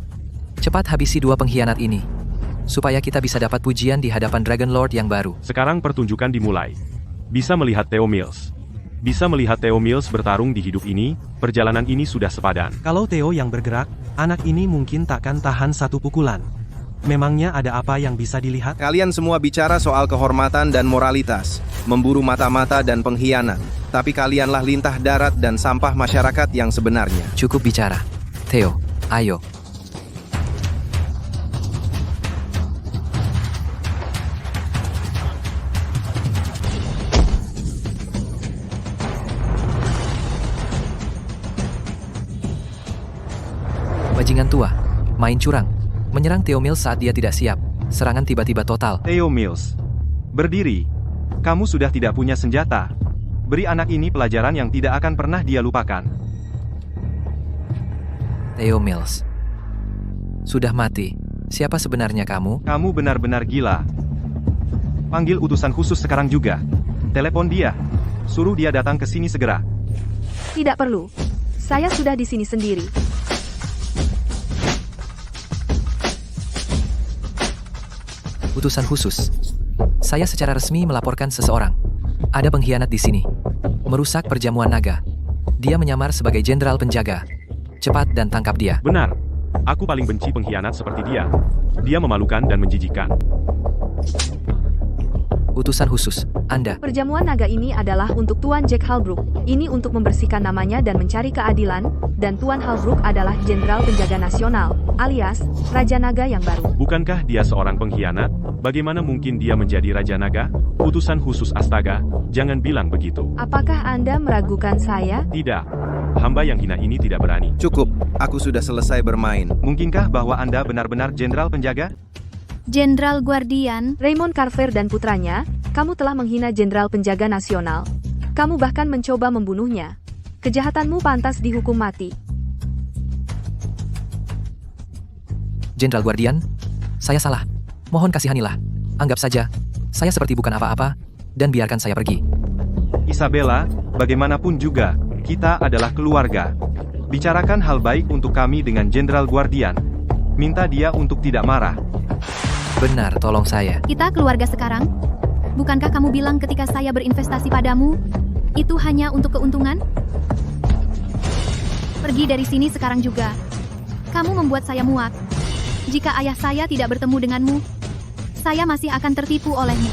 Speaker 11: cepat habisi dua pengkhianat ini. Supaya kita bisa dapat pujian di hadapan Dragon Lord yang baru.
Speaker 4: Sekarang pertunjukan dimulai. Bisa melihat Theo Mills. Bisa melihat Theo Mills bertarung di hidup ini, perjalanan ini sudah sepadan.
Speaker 7: Kalau Theo yang bergerak, anak ini mungkin takkan tahan satu pukulan. Memangnya ada apa yang bisa dilihat?
Speaker 1: Kalian semua bicara soal kehormatan dan moralitas, memburu mata-mata dan pengkhianat. Tapi kalianlah lintah darat dan sampah masyarakat yang sebenarnya.
Speaker 11: Cukup bicara. Theo, ayo. Bajingan tua, main curang. Menyerang Theo Mills saat dia tidak siap. Serangan tiba-tiba total.
Speaker 4: Theo Mills, berdiri. Kamu sudah tidak punya senjata. Beri anak ini pelajaran yang tidak akan pernah dia lupakan.
Speaker 11: Theo Mills, sudah mati. Siapa sebenarnya kamu?
Speaker 4: Kamu benar-benar gila. Panggil utusan khusus sekarang juga. Telepon dia. Suruh dia datang ke sini segera.
Speaker 3: Tidak perlu. Saya sudah di sini sendiri.
Speaker 11: Utusan khusus. Saya secara resmi melaporkan seseorang. Ada pengkhianat di sini. Merusak perjamuan naga. Dia menyamar sebagai jenderal penjaga. Cepat dan tangkap dia.
Speaker 4: Benar. Aku paling benci pengkhianat seperti dia. Dia memalukan dan menjijikkan.
Speaker 11: Utusan khusus, Anda.
Speaker 3: Perjamuan naga ini adalah untuk Tuan Jack Halbrook. Ini untuk membersihkan namanya dan mencari keadilan. Dan Tuan Halbrook adalah Jenderal Penjaga Nasional, alias Raja Naga yang baru.
Speaker 4: Bukankah dia seorang pengkhianat? Bagaimana mungkin dia menjadi Raja Naga? Utusan khusus Astaga, jangan bilang begitu.
Speaker 3: Apakah Anda meragukan saya?
Speaker 4: Tidak. Hamba yang hina ini tidak berani.
Speaker 1: Cukup, aku sudah selesai bermain.
Speaker 4: Mungkinkah bahwa Anda benar-benar Jenderal Penjaga?
Speaker 6: Jenderal Guardian,
Speaker 3: Raymond Carver dan putranya, kamu telah menghina Jenderal Penjaga Nasional. Kamu bahkan mencoba membunuhnya. Kejahatanmu pantas dihukum mati.
Speaker 11: Jenderal Guardian, saya salah. Mohon kasihanilah. Anggap saja, saya seperti bukan apa-apa, dan biarkan saya pergi.
Speaker 4: Isabella, bagaimanapun juga, kita adalah keluarga. Bicarakan hal baik untuk kami dengan Jenderal Guardian. Minta dia untuk tidak marah.
Speaker 11: Benar, tolong saya.
Speaker 6: kita keluarga sekarang? Bukankah kamu bilang ketika saya berinvestasi padamu, itu hanya untuk keuntungan? Pergi dari sini sekarang juga. Kamu membuat saya muak. Jika ayah saya tidak bertemu denganmu, saya masih akan tertipu olehmu.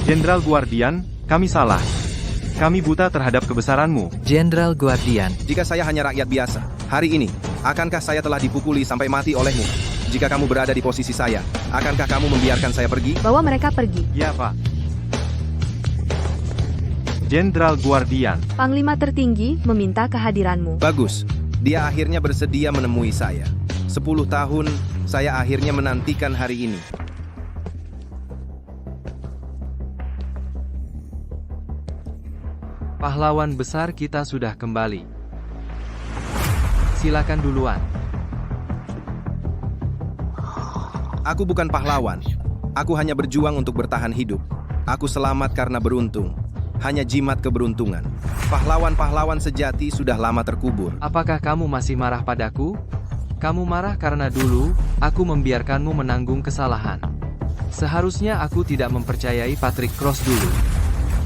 Speaker 4: Jenderal Guardian, kami salah. Kami buta terhadap kebesaranmu.
Speaker 11: Jenderal Guardian,
Speaker 1: Jika saya hanya rakyat biasa, hari ini, akankah saya telah dipukuli sampai mati olehmu? Jika kamu berada di posisi saya, akankah kamu membiarkan saya pergi?
Speaker 3: Bawa mereka pergi.
Speaker 4: Ya, Pak. Jenderal Guardian,
Speaker 3: Panglima tertinggi meminta kehadiranmu.
Speaker 1: Bagus, dia akhirnya bersedia menemui saya. 10 tahun, saya akhirnya menantikan hari ini.
Speaker 8: Pahlawan besar kita sudah kembali. Silakan duluan.
Speaker 1: Aku bukan pahlawan. Aku hanya berjuang untuk bertahan hidup. Aku selamat karena beruntung. Hanya jimat keberuntungan. Pahlawan-pahlawan sejati sudah lama terkubur.
Speaker 8: Apakah kamu masih marah padaku? Kamu marah karena dulu, aku membiarkanmu menanggung kesalahan. Seharusnya aku tidak mempercayai Patrick Cross dulu.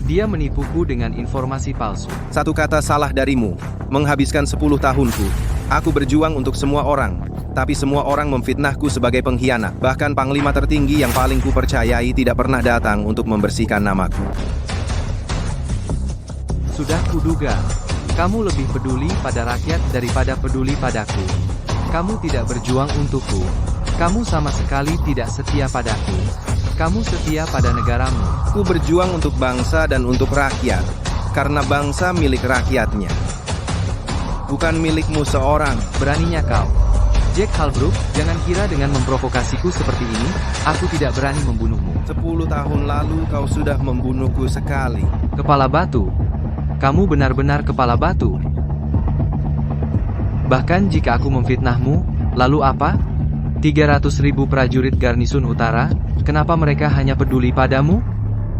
Speaker 8: Dia menipuku dengan informasi palsu.
Speaker 1: Satu kata salah darimu, menghabiskan 10 tahunku. Aku berjuang untuk semua orang, tapi semua orang memfitnahku sebagai pengkhianat. Bahkan panglima tertinggi yang paling kupercayai tidak pernah datang untuk membersihkan namaku.
Speaker 8: Sudah kuduga, kamu lebih peduli pada rakyat daripada peduli padaku. Kamu tidak berjuang untukku. Kamu sama sekali tidak setia padaku. Kamu setia pada negaramu.
Speaker 1: Aku berjuang untuk bangsa dan untuk rakyat, karena bangsa milik rakyatnya. Bukan milikmu seorang.
Speaker 8: Beraninya kau. Jack Halbrook, jangan kira dengan memprovokasiku seperti ini, aku tidak berani membunuhmu.
Speaker 1: 10 tahun lalu kau sudah membunuhku sekali.
Speaker 8: Kepala batu. Kamu benar-benar kepala batu. Bahkan jika aku memfitnahmu, lalu apa? 300.000 prajurit garnisun utara, kenapa mereka hanya peduli padamu?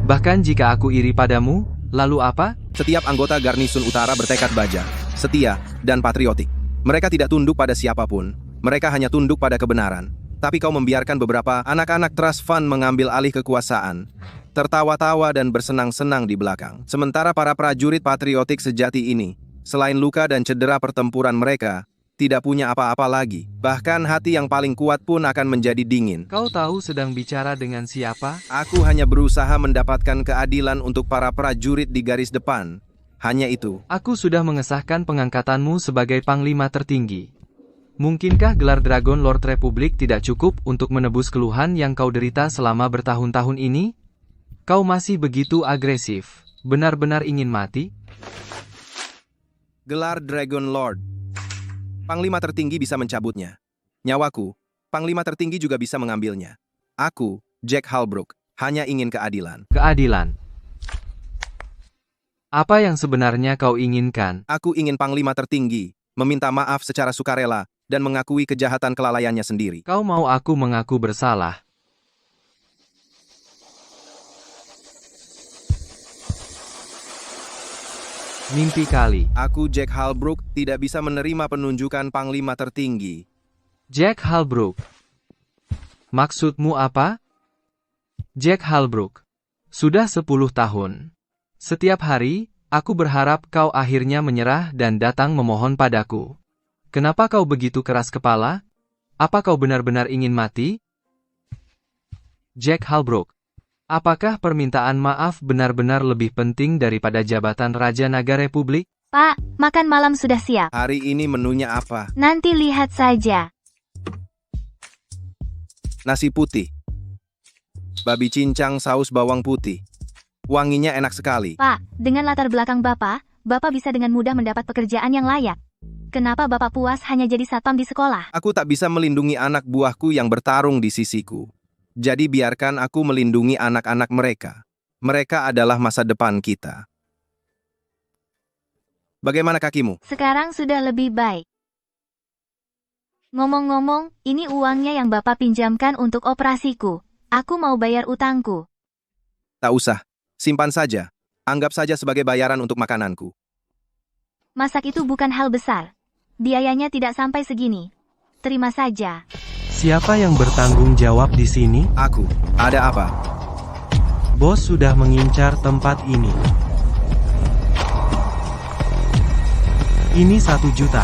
Speaker 8: Bahkan jika aku iri padamu, lalu apa?
Speaker 1: Setiap anggota garnisun utara bertekad baja, setia, dan patriotik. Mereka tidak tunduk pada siapapun, mereka hanya tunduk pada kebenaran. Tapi kau membiarkan beberapa anak-anak trust fund mengambil alih kekuasaan, tertawa-tawa dan bersenang-senang di belakang. Sementara para prajurit patriotik sejati ini, selain luka dan cedera pertempuran mereka, tidak punya apa-apa lagi. Bahkan hati yang paling kuat pun akan menjadi dingin.
Speaker 8: Kau tahu sedang bicara dengan siapa?
Speaker 1: Aku hanya berusaha mendapatkan keadilan untuk para prajurit di garis depan. Hanya itu.
Speaker 8: Aku sudah mengesahkan pengangkatanmu sebagai panglima tertinggi. Mungkinkah gelar Dragon Lord Republik tidak cukup untuk menebus keluhan yang kau derita selama bertahun-tahun ini? Kau masih begitu agresif. Benar-benar ingin mati?
Speaker 1: Gelar Dragon Lord. Panglima tertinggi bisa mencabutnya. Nyawaku, Panglima tertinggi juga bisa mengambilnya. Aku, Jack Halbrook, hanya ingin keadilan.
Speaker 8: Keadilan. Apa yang sebenarnya kau inginkan?
Speaker 1: Aku ingin Panglima tertinggi meminta maaf secara sukarela dan mengakui kejahatan kelalaiannya sendiri.
Speaker 8: Kau mau aku mengaku bersalah? Mimpi kali.
Speaker 1: Aku, Jack Halbrook, tidak bisa menerima penunjukan Panglima tertinggi.
Speaker 8: Jack Halbrook. Maksudmu apa? Jack Halbrook. Sudah 10 tahun. Setiap hari, aku berharap kau akhirnya menyerah dan datang memohon padaku. Kenapa kau begitu keras kepala? Apa kau benar-benar ingin mati? Jack Halbrook. Apakah permintaan maaf benar-benar lebih penting daripada jabatan Raja Naga Republik?
Speaker 5: Pak, makan malam sudah siap.
Speaker 1: Hari ini menunya apa?
Speaker 5: Nanti lihat saja.
Speaker 1: Nasi putih. Babi cincang saus bawang putih. Wanginya enak sekali.
Speaker 5: Pak, dengan latar belakang Bapak, Bapak bisa dengan mudah mendapat pekerjaan yang layak. Kenapa Bapak puas hanya jadi satpam di sekolah?
Speaker 1: Aku tak bisa melindungi anak buahku yang bertarung di sisiku. Jadi biarkan aku melindungi anak-anak mereka. Mereka adalah masa depan kita. Bagaimana kakimu?
Speaker 5: Sekarang sudah lebih baik. Ngomong-ngomong, ini uangnya yang Bapak pinjamkan untuk operasiku. Aku mau bayar utangku.
Speaker 1: Tak usah. Simpan saja. Anggap saja sebagai bayaran untuk makananku.
Speaker 5: Masak itu bukan hal besar. Biayanya tidak sampai segini. Terima saja.
Speaker 7: Siapa yang bertanggung jawab di sini?
Speaker 1: Aku. Ada apa?
Speaker 7: Bos sudah mengincar tempat ini. Ini 1 juta.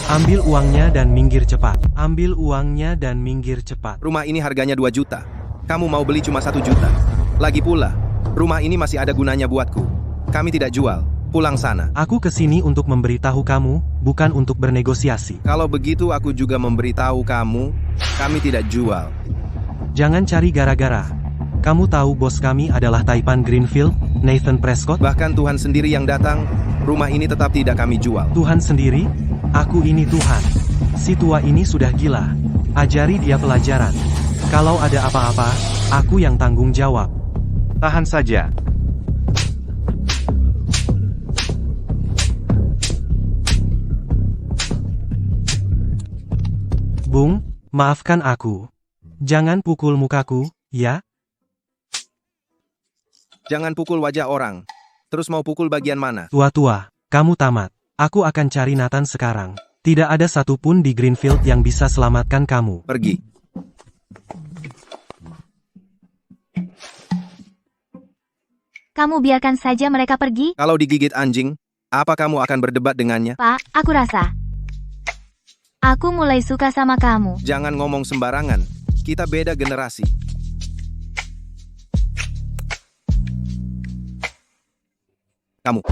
Speaker 7: Ambil uangnya dan minggir cepat. Ambil uangnya dan minggir cepat.
Speaker 1: Rumah ini harganya 2 juta. Kamu mau beli cuma 1 juta. Lagi pula, rumah ini masih ada gunanya buatku. Kami tidak jual. Pulang sana.
Speaker 7: Aku kesini untuk memberitahu kamu, bukan untuk bernegosiasi.
Speaker 1: Kalau begitu aku juga memberitahu kamu, kami tidak jual.
Speaker 7: Jangan cari gara-gara. Kamu tahu bos kami adalah Taipan Greenfield, Nathan Prescott?
Speaker 1: Bahkan Tuhan sendiri yang datang, rumah ini tetap tidak kami jual.
Speaker 7: Tuhan sendiri? Aku ini Tuhan. Si tua ini sudah gila. Ajari dia pelajaran. Kalau ada apa-apa, aku yang tanggung jawab.
Speaker 4: Tahan saja.
Speaker 7: Bung, maafkan aku. Jangan pukul mukaku, ya?
Speaker 1: Jangan pukul wajah orang. Terus mau pukul bagian mana?
Speaker 7: Tua-tua, kamu tamat. Aku akan cari Nathan sekarang. Tidak ada satupun di Greenfield yang bisa selamatkan kamu.
Speaker 1: Pergi.
Speaker 5: Kamu biarkan saja mereka pergi?
Speaker 1: Kalau digigit anjing, apa kamu akan berdebat dengannya?
Speaker 5: Pak, aku rasa. Aku mulai suka sama kamu.
Speaker 1: Jangan ngomong sembarangan. Kita beda generasi. Kamu.